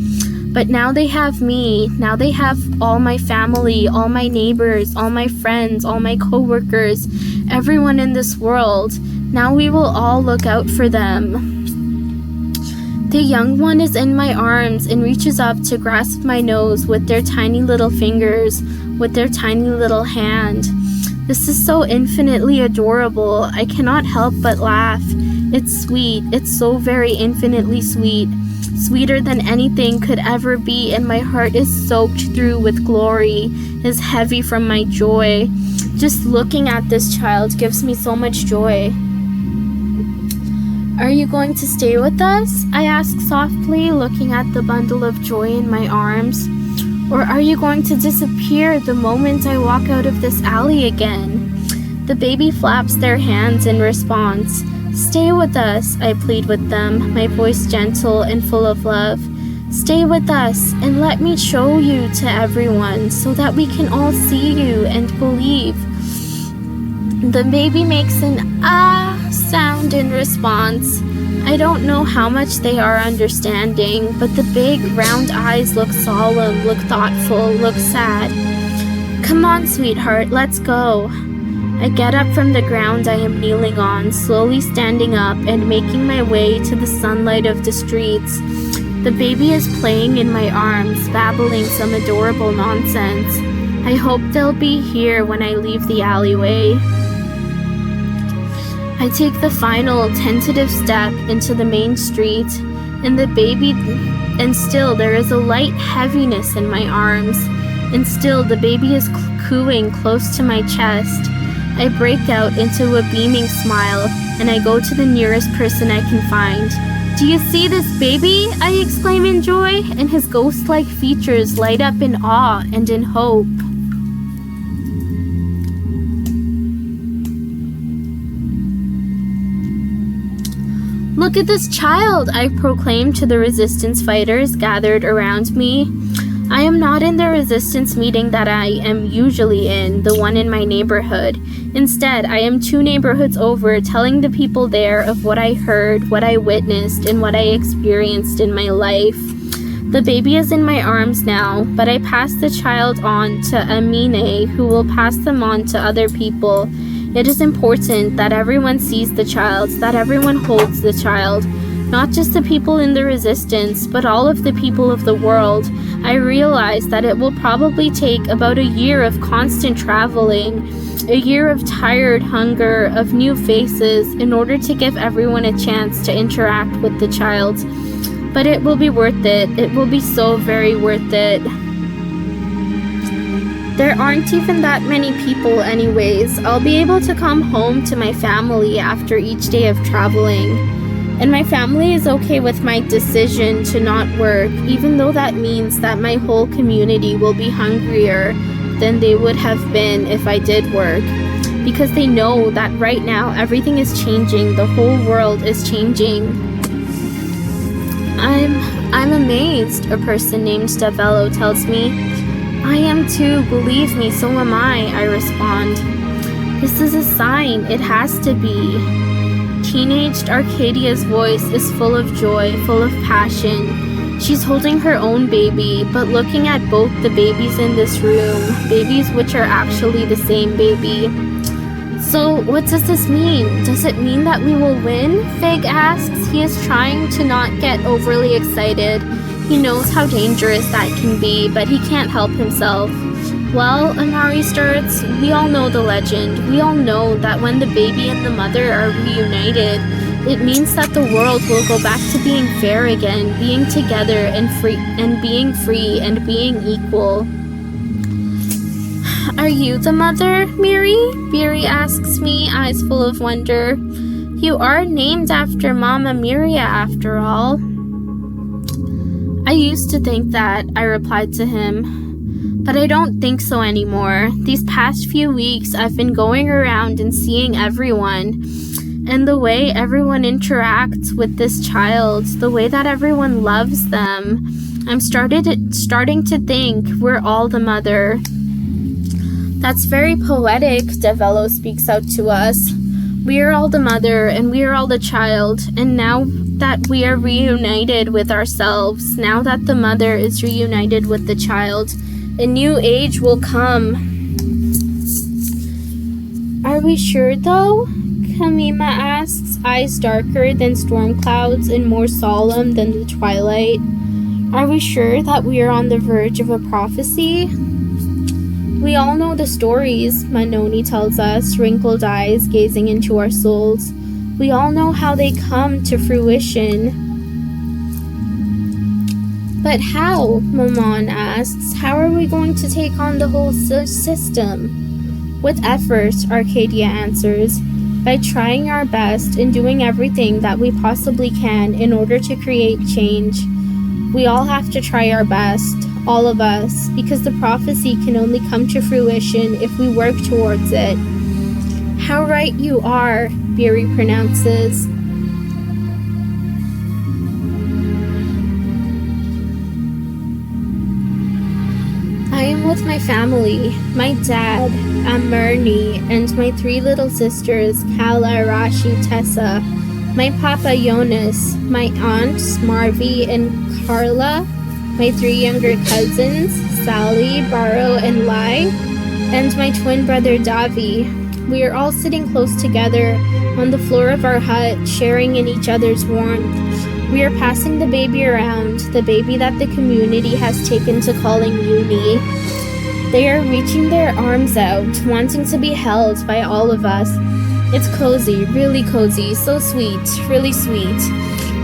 But now they have me. Now they have all my family, all my neighbors, all my friends, all my coworkers, everyone in this world. Now we will all look out for them. The young one is in my arms and reaches up to grasp my nose with their tiny little fingers, with their tiny little hand. This is so infinitely adorable. I cannot help but laugh. It's sweet. It's so very infinitely sweet. Sweeter than anything could ever be, and my heart is soaked through with glory, is heavy from my joy. Just looking at this child gives me so much joy. Are you going to stay with us? I ask softly, looking at the bundle of joy in my arms. Or are you going to disappear the moment I walk out of this alley again? The baby flaps their hands in response. Stay with us, I plead with them, my voice gentle and full of love. Stay with us and let me show you to everyone so that we can all see you and believe. The baby makes an ah sound in response. I don't know how much they are understanding, but the big round eyes look solemn, look thoughtful, look sad. Come on, sweetheart, let's go. I get up from the ground I am kneeling on, slowly standing up and making my way to the sunlight of the streets. The baby is playing in my arms, babbling some adorable nonsense. I hope they'll be here when I leave the alleyway. I take the final, tentative step into the main street, and still there is a light heaviness in my arms, and still the baby is cooing close to my chest. I break out into a beaming smile, and I go to the nearest person I can find. Do you see this baby? I exclaim in joy, and his ghost-like features light up in awe and in hope. Look at this child, I proclaim to the resistance fighters gathered around me. I am not in the resistance meeting that I am usually in, the one in my neighborhood. Instead, I am 2 neighborhoods over, telling the people there of what I heard, what I witnessed, and what I experienced in my life. The baby is in my arms now, but I pass the child on to Amine, who will pass them on to other people. It is important that everyone sees the child, that everyone holds the child. Not just the people in the resistance, but all of the people of the world. I realize that it will probably take about a year of constant traveling, a year of tired hunger, of new faces, in order to give everyone a chance to interact with the child. But it will be worth it. It will be so very worth it. There aren't even that many people anyways. I'll be able to come home to my family after each day of traveling. And my family is okay with my decision to not work, even though that means that my whole community will be hungrier than they would have been if I did work. Because they know that right now everything is changing, the whole world is changing. I'm amazed, a person named Stavello tells me. I am too, believe me, so am I respond. This is a sign, it has to be. Teenaged Arcadia's voice is full of joy, full of passion. She's holding her own baby, but looking at both the babies in this room, babies which are actually the same baby. So what does this mean? Does it mean that we will win? Fig asks. He is trying to not get overly excited. He knows how dangerous that can be, but he can't help himself. Well, Amari starts, we all know the legend. We all know that when the baby and the mother are reunited, it means that the world will go back to being fair again, being together and being free and being equal. Are you the mother, Miri? Miri asks me, eyes full of wonder. You are named after Mama Miria, after all. I used to think that, I replied to him. But I don't think so anymore. These past few weeks, I've been going around and seeing everyone. And the way everyone interacts with this child, the way that everyone loves them, I'm starting to think we're all the mother. That's very poetic, Devello speaks out to us. We are all the mother and we are all the child. And now that we are reunited with ourselves, now that the mother is reunited with the child, a new age will come. Are we sure though? Kamima asks, eyes darker than storm clouds and more solemn than the twilight. Are we sure that we are on the verge of a prophecy? We all know the stories, Manoni tells us, wrinkled eyes gazing into our souls. We all know how they come to fruition. But how? Maman asks. How are we going to take on the whole system? With effort, Arcadia answers. By trying our best and doing everything that we possibly can in order to create change. We all have to try our best, all of us, because the prophecy can only come to fruition if we work towards it. How right you are, Beery pronounces. I am with my family, my dad, Amerni, and my 3 little sisters, Kala, Rashi, Tessa, my papa Jonas, my aunts, Marvi and Carla, my 3 younger cousins, Sally, Baro, and Lai, and my twin brother Davi. We are all sitting close together on the floor of our hut, sharing in each other's warmth. We are passing the baby around, the baby that the community has taken to calling Uni. They are reaching their arms out, wanting to be held by all of us. It's cozy, really cozy, so sweet, really sweet.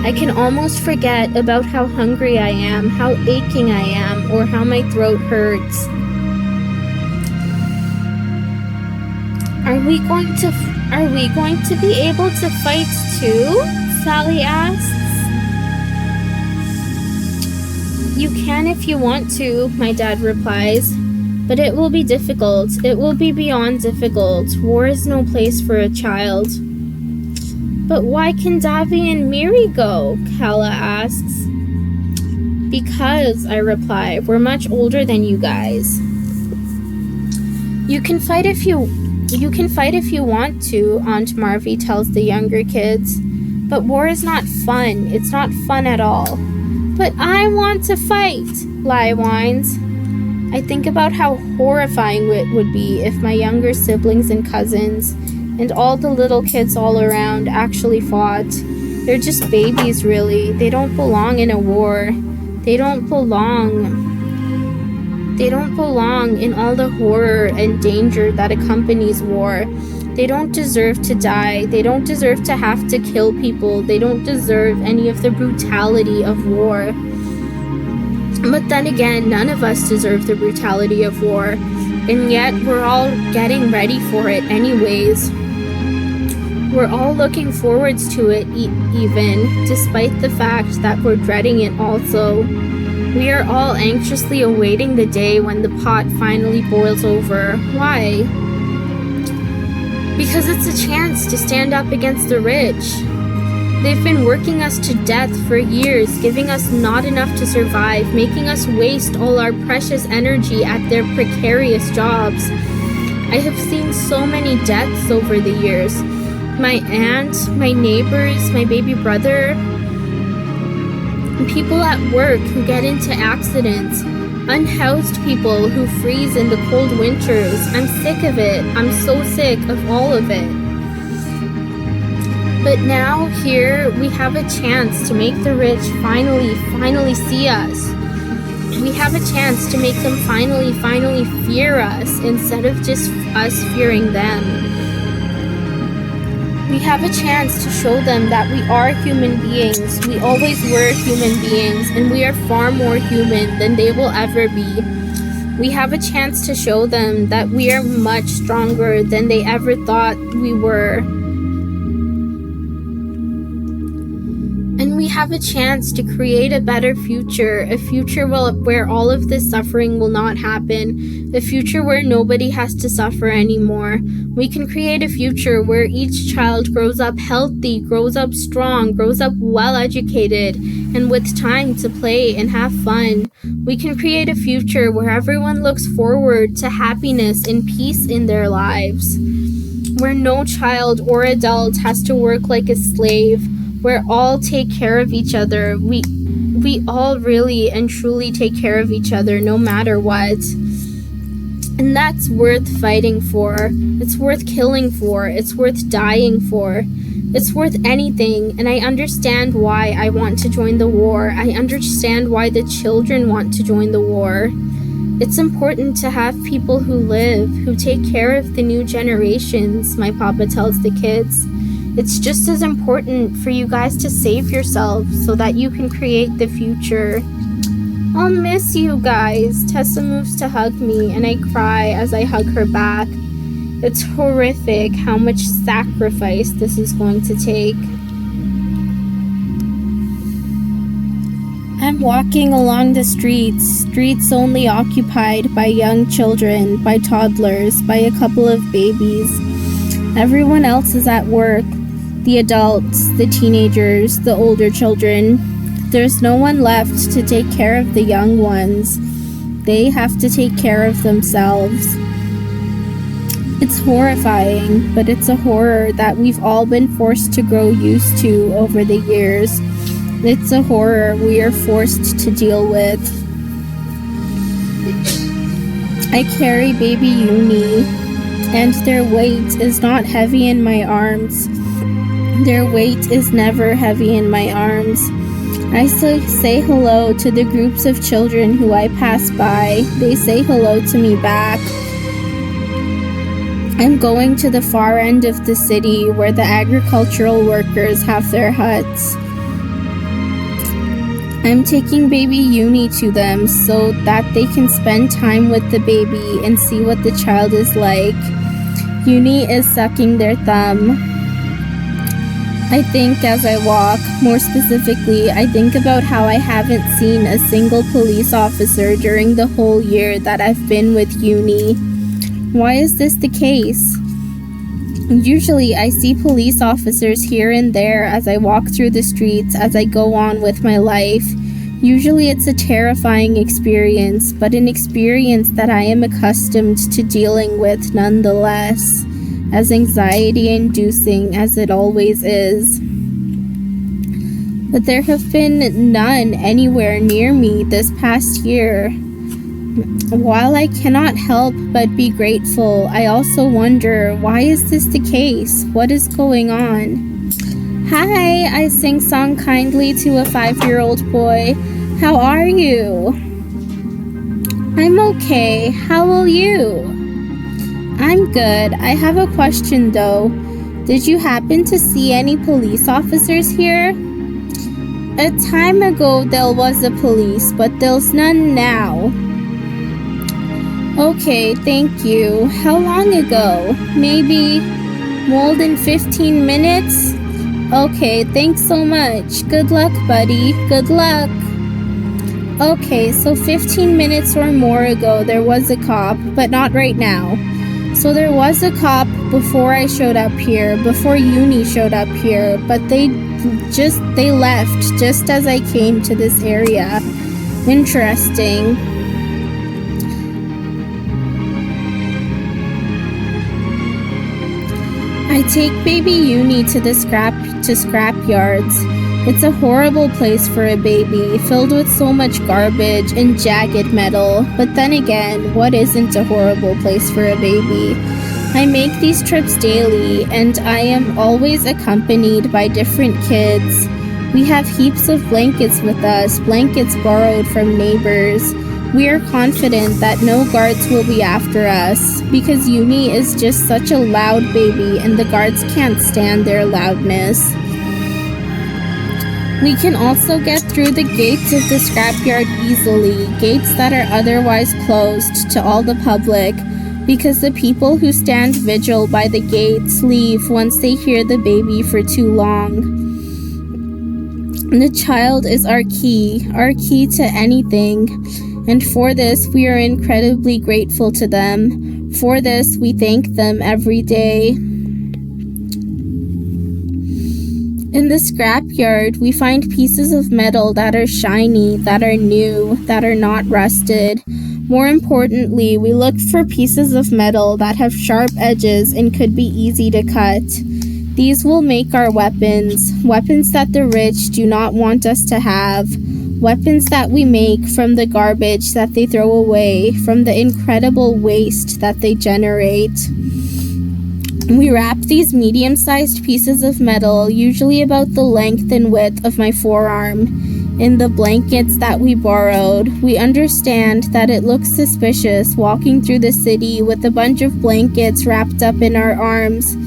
I can almost forget about how hungry I am, how aching I am, or how my throat hurts. Are we going to be able to fight too? Sally asks. You can if you want to, my dad replies. But it will be difficult. It will be beyond difficult. War is no place for a child. But why can Davi and Miri go? Kala asks. Because, I reply, we're much older than you guys. You can fight if you want to, Aunt Marvi tells the younger kids. But war is not fun. It's not fun at all. But I want to fight, Lai whines. I think about how horrifying it would be if my younger siblings and cousins and all the little kids all around actually fought. They're just babies, really. They don't belong in a war. They don't belong in all the horror and danger that accompanies war. They don't deserve to die. They don't deserve to have to kill people. They don't deserve any of the brutality of war. But then again, none of us deserve the brutality of war, and yet we're all getting ready for it anyways. We're all looking forward to it even, despite the fact that we're dreading it also. We are all anxiously awaiting the day when the pot finally boils over. Why? Because it's a chance to stand up against the rich. They've been working us to death for years, giving us not enough to survive, making us waste all our precious energy at their precarious jobs. I have seen so many deaths over the years. My aunt, my neighbors, my baby brother, and people at work who get into accidents, unhoused people who freeze in the cold winters. I'm sick of it. I'm so sick of all of it. But now here we have a chance to make the rich finally see us. We have a chance to make them finally fear us instead of just us fearing them. We have a chance to show them that we are human beings. We always were human beings, and we are far more human than they will ever be. We have a chance to show them that we are much stronger than they ever thought we were. And we have a chance to create a better future, a future where all of this suffering will not happen, a future where nobody has to suffer anymore. We can create a future where each child grows up healthy, grows up strong, grows up well educated, and with time to play and have fun. We can create a future where everyone looks forward to happiness and peace in their lives, where no child or adult has to work like a slave, where all take care of each other. We all really and truly take care of each other no matter what. And that's worth fighting for. It's worth killing for. It's worth dying for. It's worth anything, and I understand why I want to join the war. I understand why the children want to join the war. It's important to have people who live, who take care of the new generations, my papa tells the kids. It's just as important for you guys to save yourselves so that you can create the future. I'll miss you guys. Tessa moves to hug me, and I cry as I hug her back. It's horrific how much sacrifice this is going to take. I'm walking along the streets only occupied by young children, by toddlers, by a couple of babies. Everyone else is at work. The adults, the teenagers, the older children. There's no one left to take care of the young ones. They have to take care of themselves. It's horrifying, but it's a horror that we've all been forced to grow used to over the years. It's a horror we are forced to deal with. I carry baby Uni, and their weight is not heavy in my arms. Their weight is never heavy in my arms. I say hello to the groups of children who I pass by. They say hello to me back. I'm going to the far end of the city where the agricultural workers have their huts. I'm taking baby Uni to them so that they can spend time with the baby and see what the child is like. Uni is sucking their thumb. I think as I walk, more specifically, I think about how I haven't seen a single police officer during the whole year that I've been with Uni. Why is this the case? Usually I see police officers here and there as I walk through the streets, as I go on with my life. Usually it's a terrifying experience, but an experience that I am accustomed to dealing with nonetheless, as anxiety-inducing as it always is. But there have been none anywhere near me this past year. While I cannot help but be grateful, I also wonder, why is this the case? What is going on? Hi, I sing-song kindly to a 5-year-old boy. How are you? I'm okay. How are you? I'm good. I have a question though. Did you happen to see any police officers here? A time ago there was a police, but there's none now. Okay, thank you. How long ago? Maybe more than 15 minutes? Okay, thanks so much. Good luck, buddy. Good luck. Okay, so 15 minutes or more ago there was a cop, but not right now. So there was a cop before I showed up here, before Uni showed up here, but they left just as I came to this area. Interesting. I take baby Uni to the scrap yards. It's a horrible place for a baby, filled with so much garbage and jagged metal. But then again, what isn't a horrible place for a baby? I make these trips daily, and I am always accompanied by different kids. We have heaps of blankets with us, blankets borrowed from neighbors. We are confident that no guards will be after us, because Uni is just such a loud baby and the guards can't stand their loudness. We can also get through the gates of the scrapyard easily, gates that are otherwise closed to all the public, because the people who stand vigil by the gates leave once they hear the baby for too long. The child is our key to anything, and for this we are incredibly grateful to them. For this we thank them every day. In the scrapyard, we find pieces of metal that are shiny, that are new, that are not rusted. More importantly, we look for pieces of metal that have sharp edges and could be easy to cut. These will make our weapons, weapons that the rich do not want us to have, weapons that we make from the garbage that they throw away, from the incredible waste that they generate. We wrap these medium-sized pieces of metal, usually about the length and width of my forearm, in the blankets that we borrowed. We understand that it looks suspicious walking through the city with a bunch of blankets wrapped up in our arms,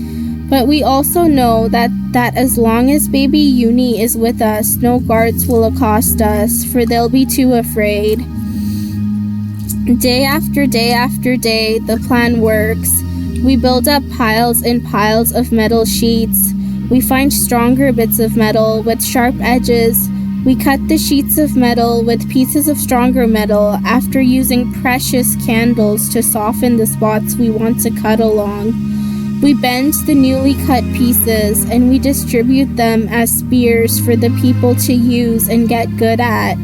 but we also know that as long as baby Uni is with us, no guards will accost us, for they'll be too afraid. Day after day after day, the plan works. We build up piles and piles of metal sheets. We find stronger bits of metal with sharp edges. We cut the sheets of metal with pieces of stronger metal after using precious candles to soften the spots we want to cut along. We bend the newly cut pieces and we distribute them as spears for the people to use and get good at.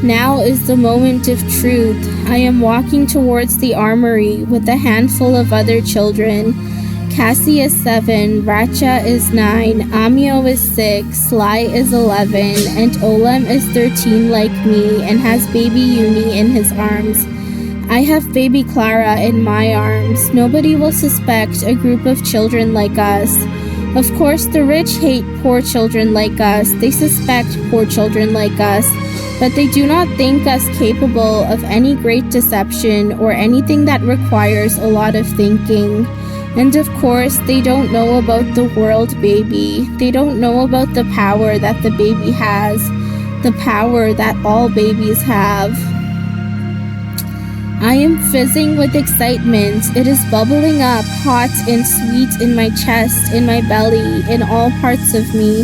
Now is the moment of truth. I am walking towards the armory with a handful of other children. Cassie is 7, Racha is 9, Amio is 6, Lai is 11, and Olem is 13 like me and has baby Uni in his arms. I have baby Clara in my arms. Nobody will suspect a group of children like us. Of course, the rich hate poor children like us. They suspect poor children like us, but they do not think us capable of any great deception or anything that requires a lot of thinking. And of course, they don't know about the world baby. They don't know about the power that the baby has, the power that all babies have. I am fizzing with excitement. It is bubbling up, hot and sweet in my chest, in my belly, in all parts of me.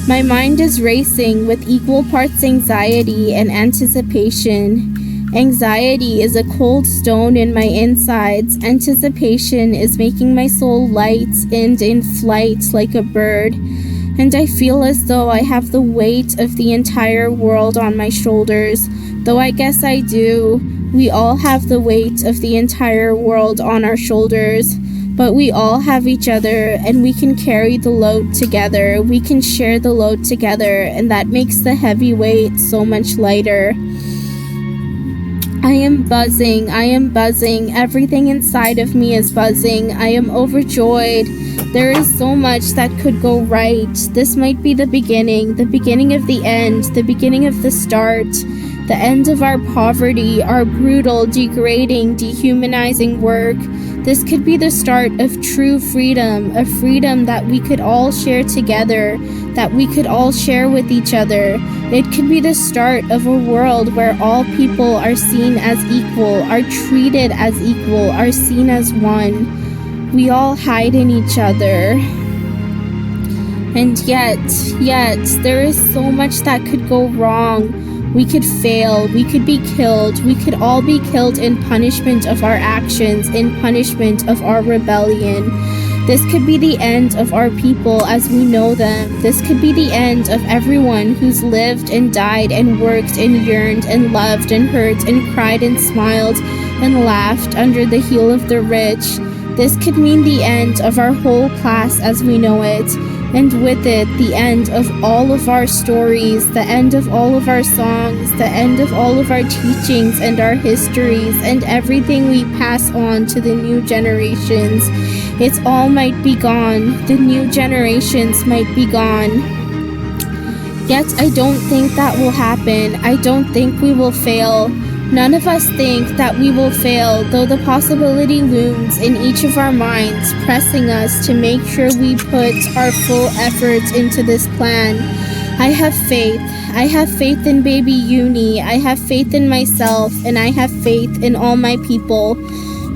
My mind is racing with equal parts anxiety and anticipation. Anxiety is a cold stone in my insides. Anticipation is making my soul light and in flight like a bird. And I feel as though I have the weight of the entire world on my shoulders. Though I guess I do. We all have the weight of the entire world on our shoulders. But we all have each other, and we can carry the load together. We can share the load together, and that makes the heavy weight so much lighter. I am buzzing. Everything inside of me is buzzing. I am overjoyed. There is so much that could go right. This might be the beginning of the end, the beginning of the start, the end of our poverty, our brutal, degrading, dehumanizing work. This could be the start of true freedom, a freedom that we could all share together, that we could all share with each other. It could be the start of a world where all people are seen as equal, are treated as equal, are seen as one. We all hide in each other. And yet, there is so much that could go wrong. We could fail, we could be killed, we could all be killed in punishment of our actions, in punishment of our rebellion. This could be the end of our people as we know them. This could be the end of everyone who's lived and died and worked and yearned and loved and hurt and cried and smiled and laughed under the heel of the rich. This could mean the end of our whole class as we know it. and with it, the end of all of our stories, the end of all of our songs, the end of all of our teachings and our histories, and everything we pass on to the new generations. It all might be gone. The new generations might be gone. Yet I don't think that will happen. I don't think we will fail. None of us think that we will fail, though the possibility looms in each of our minds, pressing us to make sure we put our full efforts into this plan. I have faith. I have faith in baby Uni. I have faith in myself, and I have faith in all my people.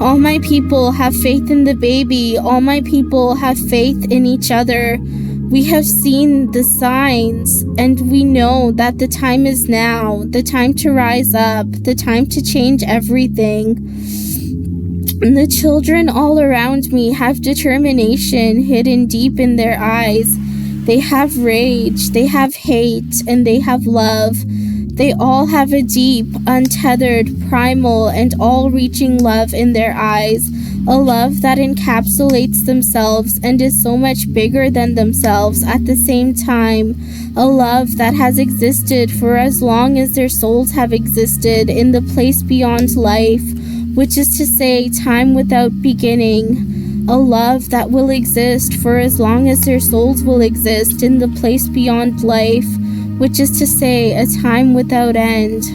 All my people have faith in the baby. All my people have faith in each other. We have seen the signs, and we know that the time is now, the time to rise up, the time to change everything. And the children all around me have determination hidden deep in their eyes. They have rage, they have hate, and they have love. They all have a deep, untethered, primal, and all-reaching love in their eyes. A love that encapsulates themselves and is so much bigger than themselves at the same time. A love that has existed for as long as their souls have existed in the place beyond life, which is to say, time without beginning. A love that will exist for as long as their souls will exist in the place beyond life, which is to say, a time without end.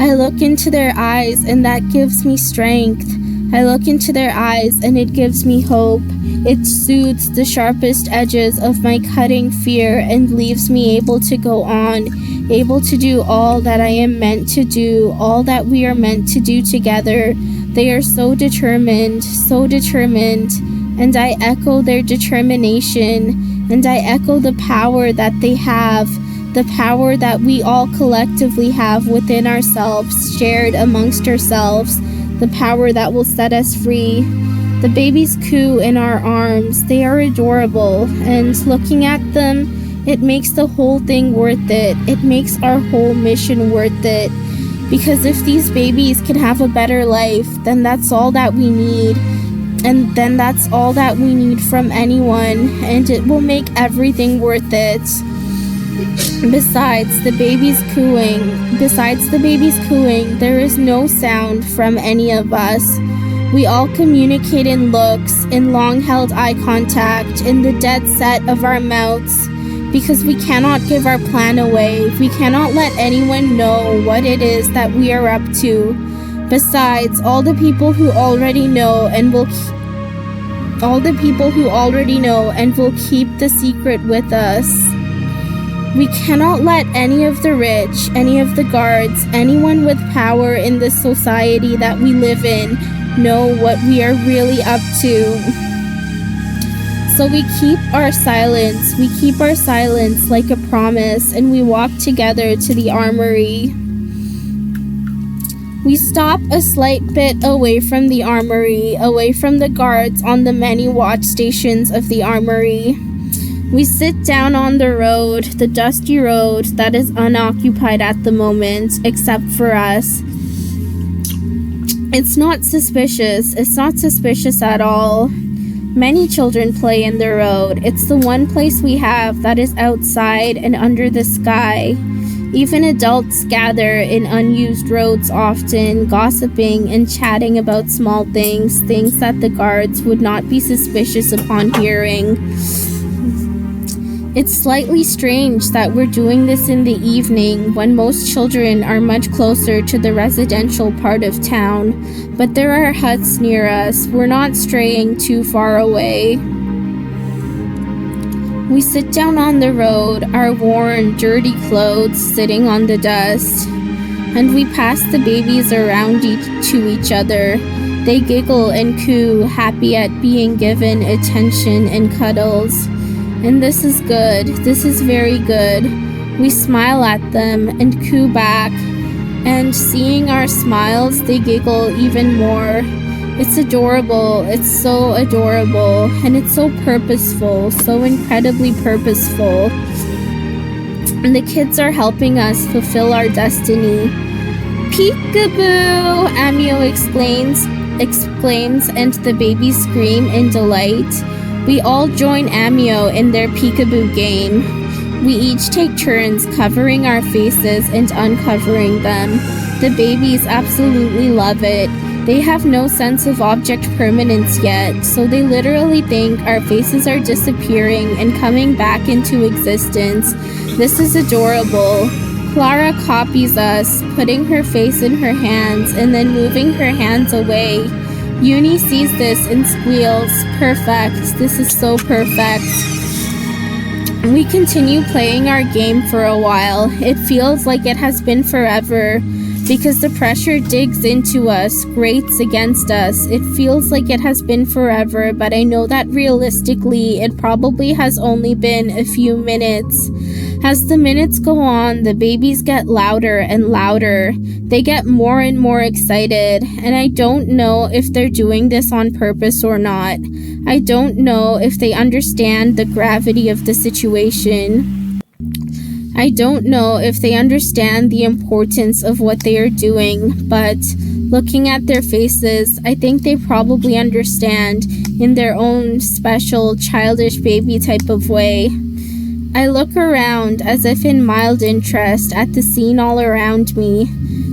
I look into their eyes, and that gives me strength. I look into their eyes, and it gives me hope. It soothes the sharpest edges of my cutting fear and leaves me able to go on, able to do all that I am meant to do, all that we are meant to do together. They are so determined, and I echo their determination, and I echo the power that they have. The power that we all collectively have within ourselves, shared amongst ourselves, the power that will set us free. The babies coo in our arms. They are adorable, and looking at them, it makes the whole thing worth it. It makes our whole mission worth it. Because if these babies can have a better life, then that's all that we need. And then that's all that we need from anyone, and it will make everything worth it. Besides the baby's cooing, there is no sound from any of us. We all communicate in looks, in long-held eye contact, in the dead set of our mouths, because we cannot give our plan away. We cannot let anyone know what it is that we are up to. Besides, all the people who already know and will keep the secret with us. We cannot let any of the rich, any of the guards, anyone with power in this society that we live in know what we are really up to. So we keep our silence. We keep our silence like a promise, and we walk together to the armory. We stop a slight bit away from the armory, away from the guards on the many watch stations of the armory. We sit down on the road, the dusty road that is unoccupied at the moment, except for us. It's not suspicious. It's not suspicious at all. Many children play in the road. It's the one place we have that is outside and under the sky. Even adults gather in unused roads often, gossiping and chatting about small things that the guards would not be suspicious upon hearing. It's slightly strange that we're doing this in the evening when most children are much closer to the residential part of town, but there are huts near us. We're not straying too far away. We sit down on the road, our worn, dirty clothes sitting on the dust, and we pass the babies around to each other. They giggle and coo, happy at being given attention and cuddles. And this is good. This is very good. We smile at them and coo back, and seeing our smiles, they giggle even more. It's adorable. It's so adorable, and it's so purposeful, so incredibly purposeful. And the kids are helping us fulfill our destiny. Peekaboo! Amio exclaims, and the babies scream in delight. We all join Amio in their peekaboo game. We each take turns covering our faces and uncovering them. The babies absolutely love it. They have no sense of object permanence yet, so they literally think our faces are disappearing and coming back into existence. This is adorable. Clara copies us, putting her face in her hands and then moving her hands away. Uni sees this and squeals, "Perfect, this is so perfect." We continue playing our game for a while. It feels like it has been forever because the pressure digs into us, grates against us. It feels like it has been forever, but I know that realistically it probably has only been a few minutes. As the minutes go on, the babies get louder and louder. They get more and more excited, and I don't know if they're doing this on purpose or not. I don't know if they understand the gravity of the situation. I don't know if they understand the importance of what they are doing, but looking at their faces, I think they probably understand in their own special childish baby type of way. I look around as if in mild interest at the scene all around me.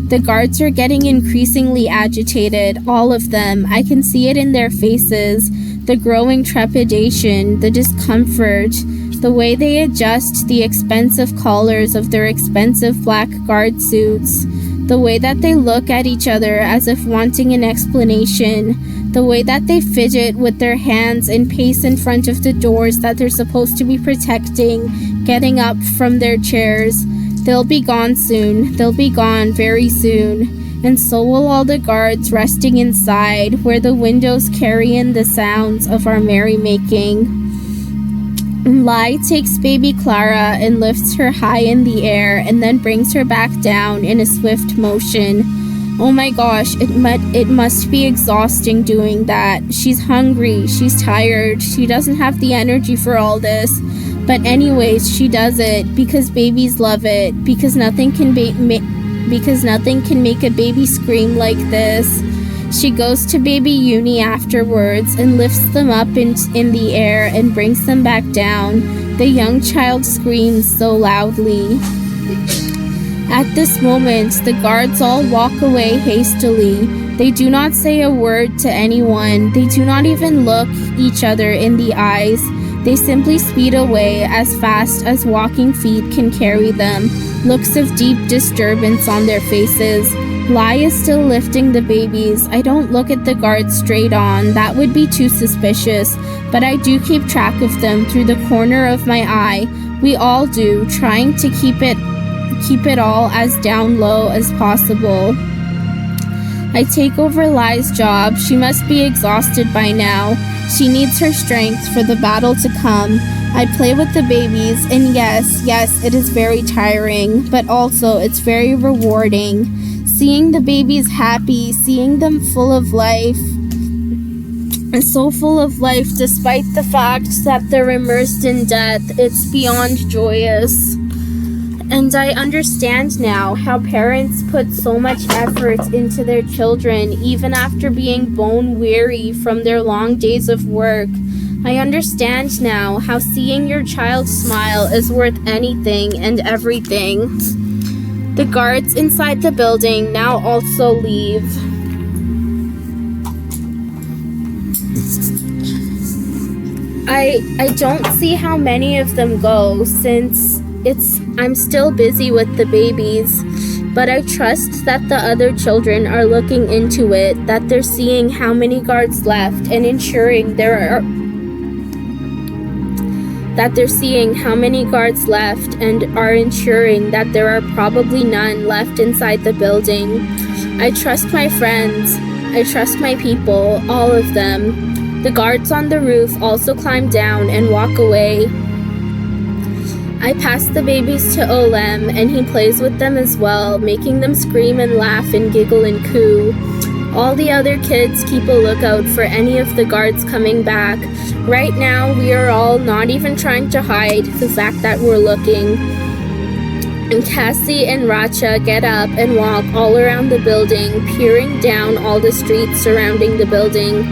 The guards are getting increasingly agitated, all of them. I can see it in their faces, the growing trepidation, the discomfort, the way they adjust the expensive collars of their expensive black guard suits, the way that they look at each other as if wanting an explanation, the way that they fidget with their hands and pace in front of the doors that they're supposed to be protecting, getting up from their chairs. They'll be gone soon. They'll be gone very soon. And so will all the guards resting inside, where the windows carry in the sounds of our merrymaking. Lai takes baby Clara and lifts her high in the air and then brings her back down in a swift motion. Oh my gosh, it must be exhausting doing that. She's hungry, she's tired, she doesn't have the energy for all this. But anyways, she does it because babies love it, because nothing can make a baby scream like this. She goes to baby Uni afterwards and lifts them up in the air and brings them back down. The young child screams so loudly. At this moment, the guards all walk away hastily. They do not say a word to anyone. They do not even look each other in the eyes. They simply speed away as fast as walking feet can carry them, looks of deep disturbance on their faces. Lai is still lifting the babies. I don't look at the guards straight on. That would be too suspicious, but I do keep track of them through the corner of my eye. We all do, trying to keep it all as down low as possible. I take over Lai's job. She must be exhausted by now. She needs her strength for the battle to come. I play with the babies, and yes, it is very tiring, but also it's very rewarding. Seeing the babies happy, seeing them full of life, and so full of life despite the fact that they're immersed in death, it's beyond joyous. And I understand now how parents put so much effort into their children even after being bone weary from their long days of work. I understand now how seeing your child smile is worth anything and everything. The guards inside the building now also leave. I don't see how many of them go since I'm still busy with the babies, but I trust that the other children are looking into it, that they're seeing how many guards left and ensuring that there are probably none left inside the building. I trust my friends. I trust my people, all of them. The guards on the roof also climb down and walk away. I pass the babies to Olem, and he plays with them as well, making them scream and laugh and giggle and coo. All the other kids keep a lookout for any of the guards coming back. Right now, we are all not even trying to hide the fact that we're looking. And Cassie and Racha get up and walk all around the building, peering down all the streets surrounding the building.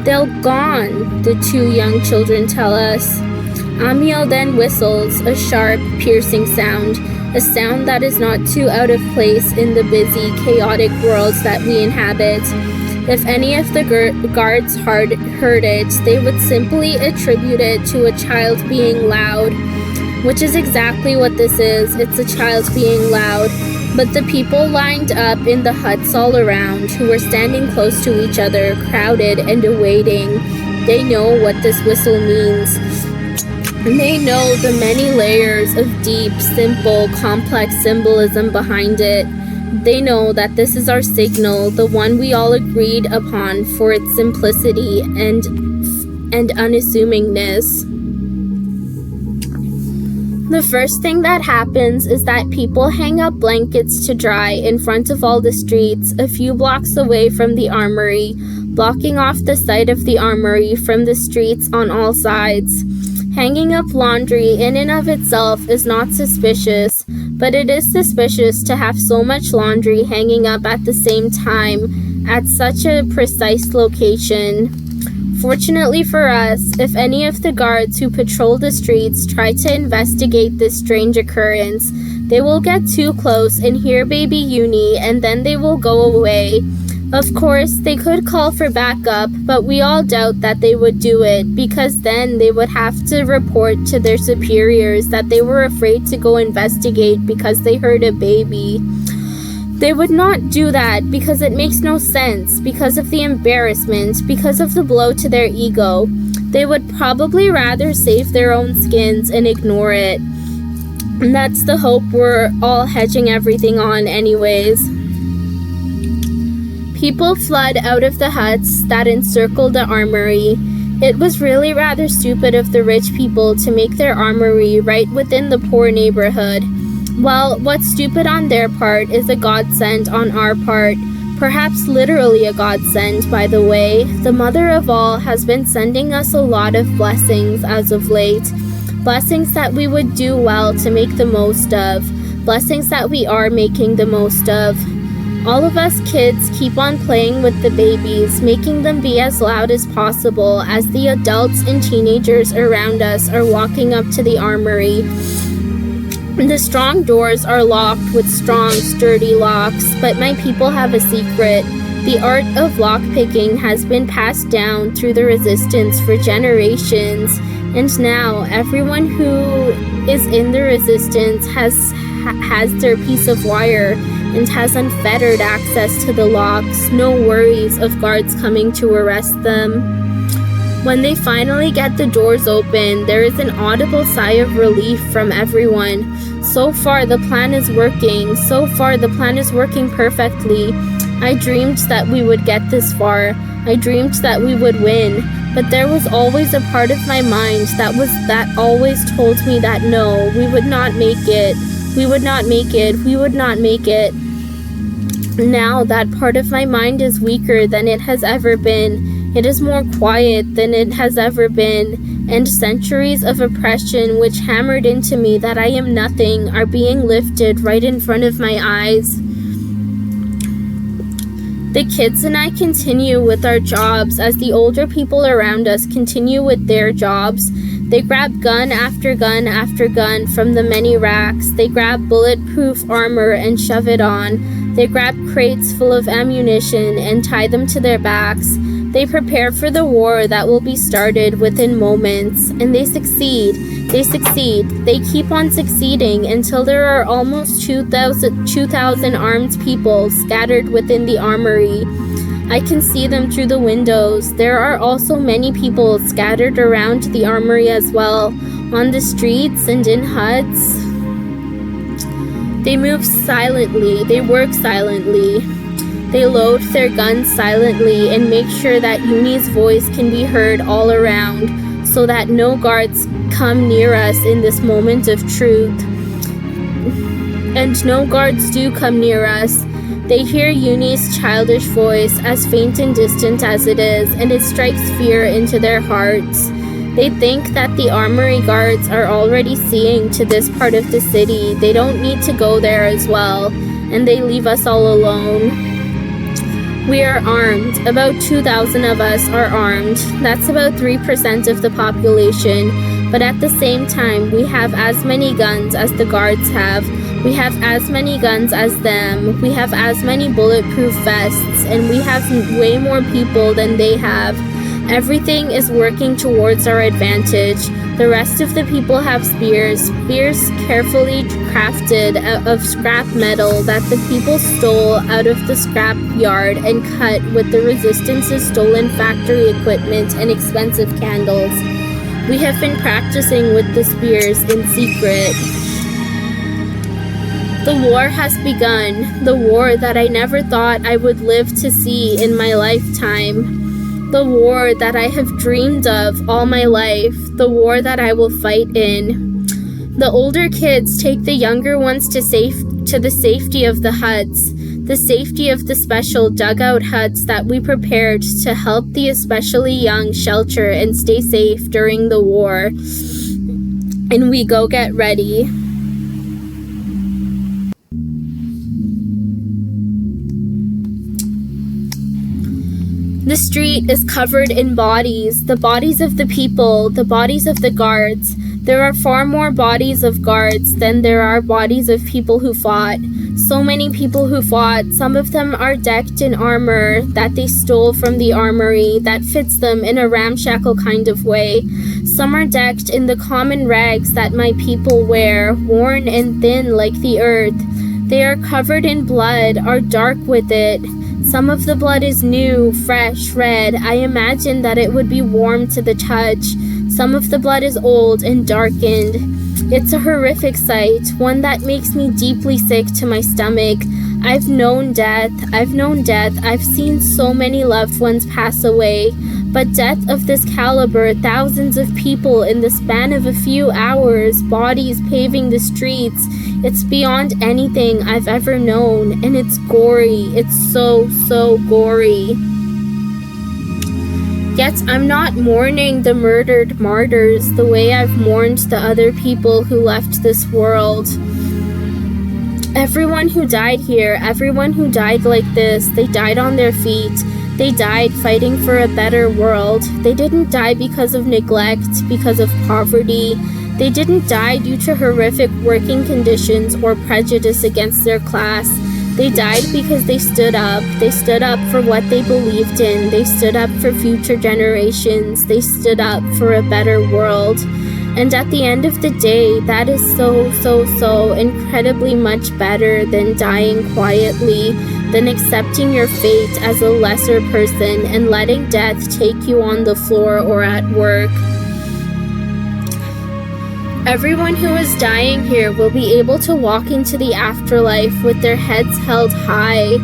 "They're gone," the two young children tell us. Amiel then whistles, a sharp, piercing sound, a sound that is not too out of place in the busy, chaotic worlds that we inhabit. If any of the guards heard it, they would simply attribute it to a child being loud, which is exactly what this is. It's a child being loud. But the people lined up in the huts all around, who were standing close to each other, crowded and awaiting, they know what this whistle means. They know the many layers of deep, simple, complex symbolism behind it. They know that this is our signal, the one we all agreed upon for its simplicity and unassumingness. The first thing that happens is that people hang up blankets to dry in front of all the streets, a few blocks away from the armory, blocking off the sight of the armory from the streets on all sides. Hanging up laundry in and of itself is not suspicious, but it is suspicious to have so much laundry hanging up at the same time at such a precise location. Fortunately for us, if any of the guards who patrol the streets try to investigate this strange occurrence, they will get too close and hear baby Uni, and then they will go away. Of course, they could call for backup, but we all doubt that they would do it, because then they would have to report to their superiors that they were afraid to go investigate because they heard a baby. They would not do that because it makes no sense, because of the embarrassment, because of the blow to their ego. They would probably rather save their own skins and ignore it. And that's the hope we're all hedging everything on anyways. People flood out of the huts that encircle the armory. It was really rather stupid of the rich people to make their armory right within the poor neighborhood. Well, what's stupid on their part is a godsend on our part. Perhaps literally a godsend, by the way. The mother of all has been sending us a lot of blessings as of late. Blessings that we would do well to make the most of. Blessings that we are making the most of. All of us kids keep on playing with the babies, making them be as loud as possible as the adults and teenagers around us are walking up to the armory. The strong doors are locked with strong, sturdy locks, but my people have a secret. The art of lockpicking has been passed down through the resistance for generations, and now everyone who is in the resistance has their piece of wire and has unfettered access to the locks, no worries of guards coming to arrest them. When they finally get the doors open, there is an audible sigh of relief from everyone. So far the plan is working. So far the plan is working perfectly. I dreamed that we would get this far. I dreamed that we would win. But there was always a part of my mind that always told me that no, we would not make it. We would not make it. We would not make it. Now that part of my mind is weaker than it has ever been. It is more quiet than it has ever been, and centuries of oppression which hammered into me that I am nothing are being lifted right in front of my eyes. The kids and I continue with our jobs as the older people around us continue with their jobs. They grab gun after gun after gun from the many racks. They grab bulletproof armor and shove it on. They grab crates full of ammunition and tie them to their backs. They prepare for the war that will be started within moments, and they succeed. They succeed. They keep on succeeding until there are almost 2,000 armed people scattered within the armory. I can see them through the windows. There are also many people scattered around the armory as well, on the streets and in huts. They move silently. They work silently. They load their guns silently and make sure that Uni's voice can be heard all around, so that no guards come near us in this moment of truth. And no guards do come near us. They hear Uni's childish voice, as faint and distant as it is, and it strikes fear into their hearts. They think that the armory guards are already seeing to this part of the city. They don't need to go there as well, and they leave us all alone. We are armed. About 2,000 of us are armed. That's about 3% of the population. But at the same time, we have as many guns as the guards have. We have as many guns as them. We have as many bulletproof vests. And we have way more people than they have. Everything is working towards our advantage. The rest of the people have spears carefully crafted out of scrap metal that the people stole out of the scrap yard and cut with the resistance's stolen factory equipment and expensive candles. We have been practicing with the spears in secret. The war has begun, the war that I never thought I would live to see in my lifetime. The war that I have dreamed of all my life, the war that I will fight in. The older kids take the younger ones to the safety of the huts, the safety of the special dugout huts that we prepared to help the especially young shelter and stay safe during the war. And we go get ready. The street is covered in bodies, the bodies of the people, the bodies of the guards. There are far more bodies of guards than there are bodies of people who fought. So many people who fought. Some of them are decked in armor that they stole from the armory that fits them in a ramshackle kind of way. Some are decked in the common rags that my people wear, worn and thin like the earth. They are covered in blood, are dark with it. Some of the blood is new, fresh, red. I imagine that it would be warm to the touch. Some of the blood is old and darkened. It's a horrific sight, one that makes me deeply sick to my stomach. I've known death. I've seen so many loved ones pass away. But death of this caliber, thousands of people in the span of a few hours, bodies paving the streets, it's beyond anything I've ever known, and it's gory. It's so, so gory. Yet I'm not mourning the murdered martyrs the way I've mourned the other people who left this world. Everyone who died here, everyone who died like this, they died on their feet. They died fighting for a better world. They didn't die because of neglect, because of poverty. They didn't die due to horrific working conditions or prejudice against their class. They died because they stood up. They stood up for what they believed in. They stood up for future generations. They stood up for a better world. And at the end of the day, that is so, so, so incredibly much better than dying quietly, than accepting your fate as a lesser person and letting death take you on the floor or at work. Everyone who is dying here will be able to walk into the afterlife with their heads held high.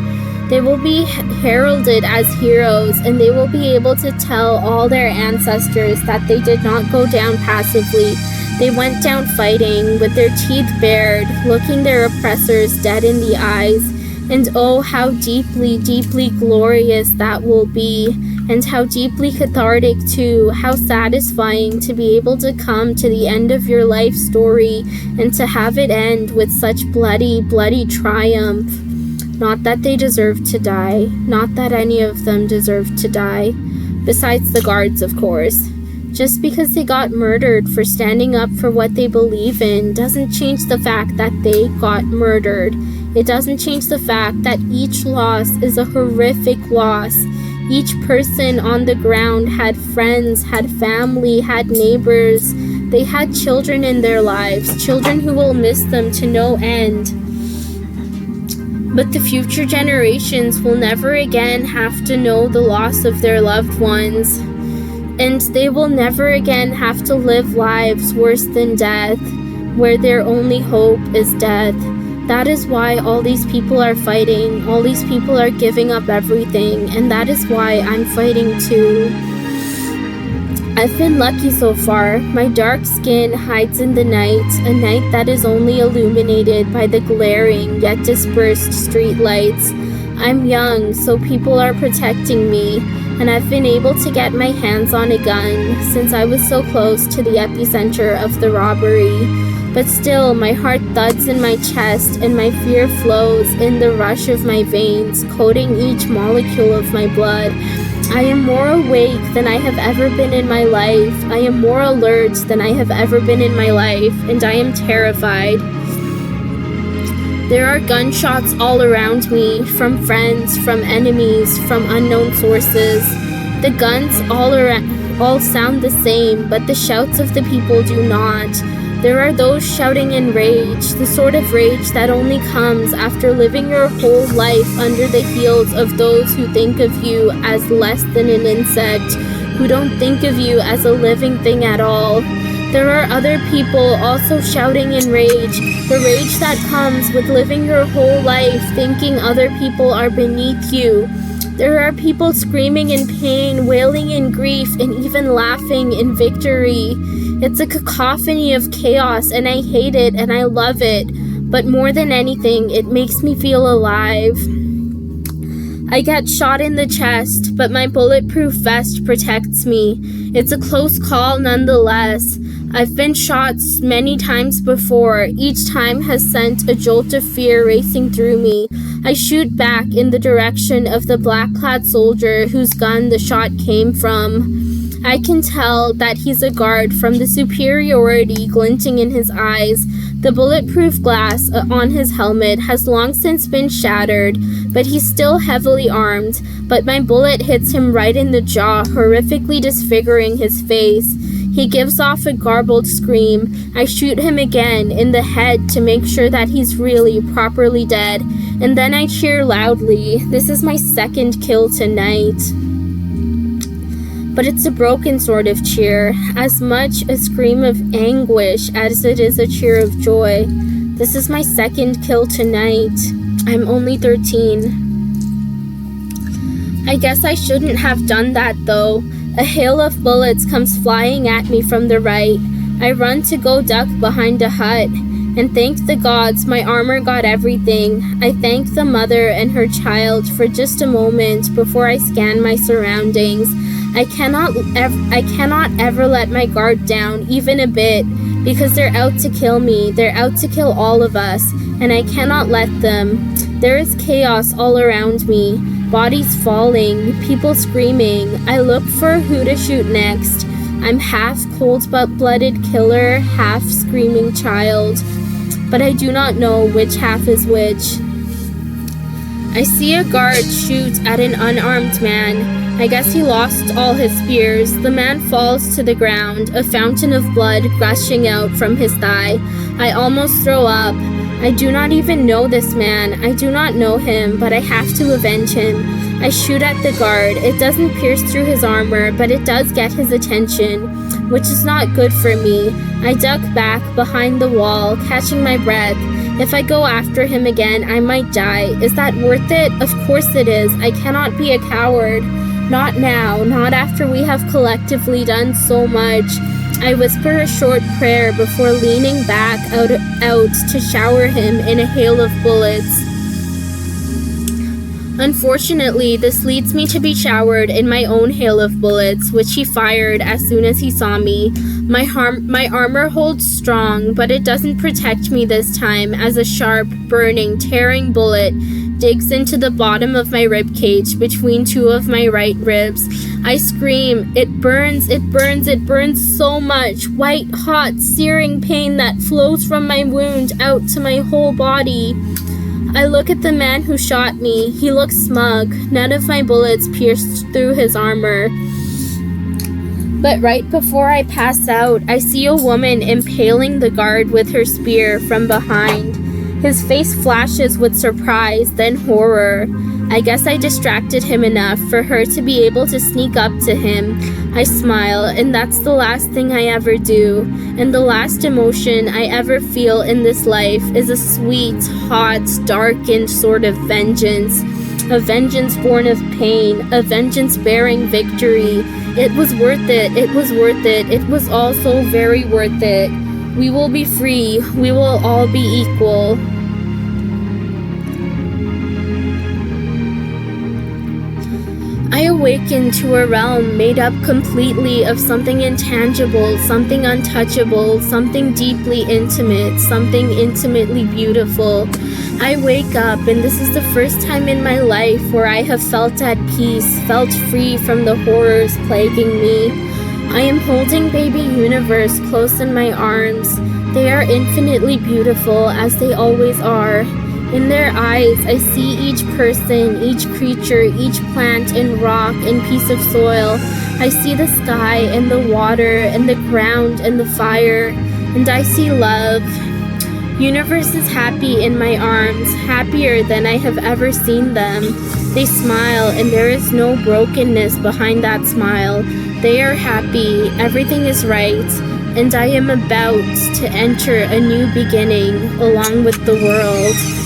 They will be heralded as heroes, and they will be able to tell all their ancestors that they did not go down passively. They went down fighting, with their teeth bared, looking their oppressors dead in the eyes. And oh, how deeply, deeply glorious that will be. And how deeply cathartic too, how satisfying to be able to come to the end of your life story and to have it end with such bloody, bloody triumph. Not that they deserve to die, not that any of them deserve to die, besides the guards, of course. Just because they got murdered for standing up for what they believe in doesn't change the fact that they got murdered. It doesn't change the fact that each loss is a horrific loss. Each person on the ground had friends, had family, had neighbors. They had children in their lives, children who will miss them to no end. But the future generations will never again have to know the loss of their loved ones. And they will never again have to live lives worse than death, where their only hope is death. That is why all these people are fighting. All these people are giving up everything, and that is why I'm fighting too. I've been lucky so far. My dark skin hides in the night, a night that is only illuminated by the glaring yet dispersed street lights. I'm young, so people are protecting me, and I've been able to get my hands on a gun since I was so close to the epicenter of the robbery. But still, my heart thuds in my chest, and my fear flows in the rush of my veins, coating each molecule of my blood. I am more awake than I have ever been in my life. I am more alert than I have ever been in my life, and I am terrified. There are gunshots all around me, from friends, from enemies, from unknown sources. The guns all sound the same, but the shouts of the people do not. There are those shouting in rage, the sort of rage that only comes after living your whole life under the heels of those who think of you as less than an insect, who don't think of you as a living thing at all. There are other people also shouting in rage, the rage that comes with living your whole life thinking other people are beneath you. There are people screaming in pain, wailing in grief, and even laughing in victory. It's a cacophony of chaos, and I hate it and I love it. But more than anything, it makes me feel alive. I get shot in the chest, but my bulletproof vest protects me. It's a close call nonetheless. I've been shot many times before. Each time has sent a jolt of fear racing through me. I shoot back in the direction of the black-clad soldier whose gun the shot came from. I can tell that he's a guard from the superiority glinting in his eyes. The bulletproof glass on his helmet has long since been shattered, but he's still heavily armed. But my bullet hits him right in the jaw, horrifically disfiguring his face. He gives off a garbled scream. I shoot him again in the head to make sure that he's really properly dead, and then I cheer loudly. This is my second kill tonight. But it's a broken sort of cheer, as much a scream of anguish as it is a cheer of joy. This is my second kill tonight. I'm only 13. I guess I shouldn't have done that though. A hail of bullets comes flying at me from the right. I run to go duck behind a hut, and thank the gods my armor got everything. I thank the mother and her child for just a moment before I scan my surroundings. I cannot ever let my guard down, even a bit, because they're out to kill me. They're out to kill all of us, and I cannot let them. There is chaos all around me. Bodies falling, people screaming. I look for who to shoot next. I'm half cold-blooded killer, half screaming child, but I do not know which half is which. I see a guard shoot at an unarmed man. I guess he lost all his spears. The man falls to the ground, a fountain of blood gushing out from his thigh. I almost throw up. I do not even know this man. I do not know him, but I have to avenge him. I shoot at the guard. It doesn't pierce through his armor, but it does get his attention, which is not good for me. I duck back behind the wall, catching my breath. If I go after him again, I might die. Is that worth it? Of course it is. I cannot be a coward. Not now, not after we have collectively done so much. I whisper a short prayer before leaning back out to shower him in a hail of bullets. Unfortunately, this leads me to be showered in my own hail of bullets, which he fired as soon as he saw me. My armor holds strong, but it doesn't protect me this time, as a sharp, burning, tearing bullet digs into the bottom of my ribcage between two of my right ribs. I scream. It burns, it burns, it burns so much. White, hot, searing pain that flows from my wound out to my whole body. I look at the man who shot me. He looks smug. None of my bullets pierced through his armor. But right before I pass out, I see a woman impaling the guard with her spear from behind. His face flashes with surprise, then horror. I guess I distracted him enough for her to be able to sneak up to him. I smile, and that's the last thing I ever do. And the last emotion I ever feel in this life is a sweet, hot, darkened sort of vengeance. A vengeance born of pain, a vengeance bearing victory. It was worth it, it was worth it, it was all so very worth it. We will be free, we will all be equal. I awakened to a realm made up completely of something intangible, something untouchable, something deeply intimate, something intimately beautiful. I wake up, and this is the first time in my life where I have felt at peace, felt free from the horrors plaguing me. I am holding baby universe close in my arms. They are infinitely beautiful, as they always are. In their eyes, I see each person, each creature, each plant and rock and piece of soil. I see the sky and the water and the ground and the fire, and I see love. Universe is happy in my arms, happier than I have ever seen them. They smile, and there is no brokenness behind that smile. They are happy, everything is right, and I am about to enter a new beginning along with the world.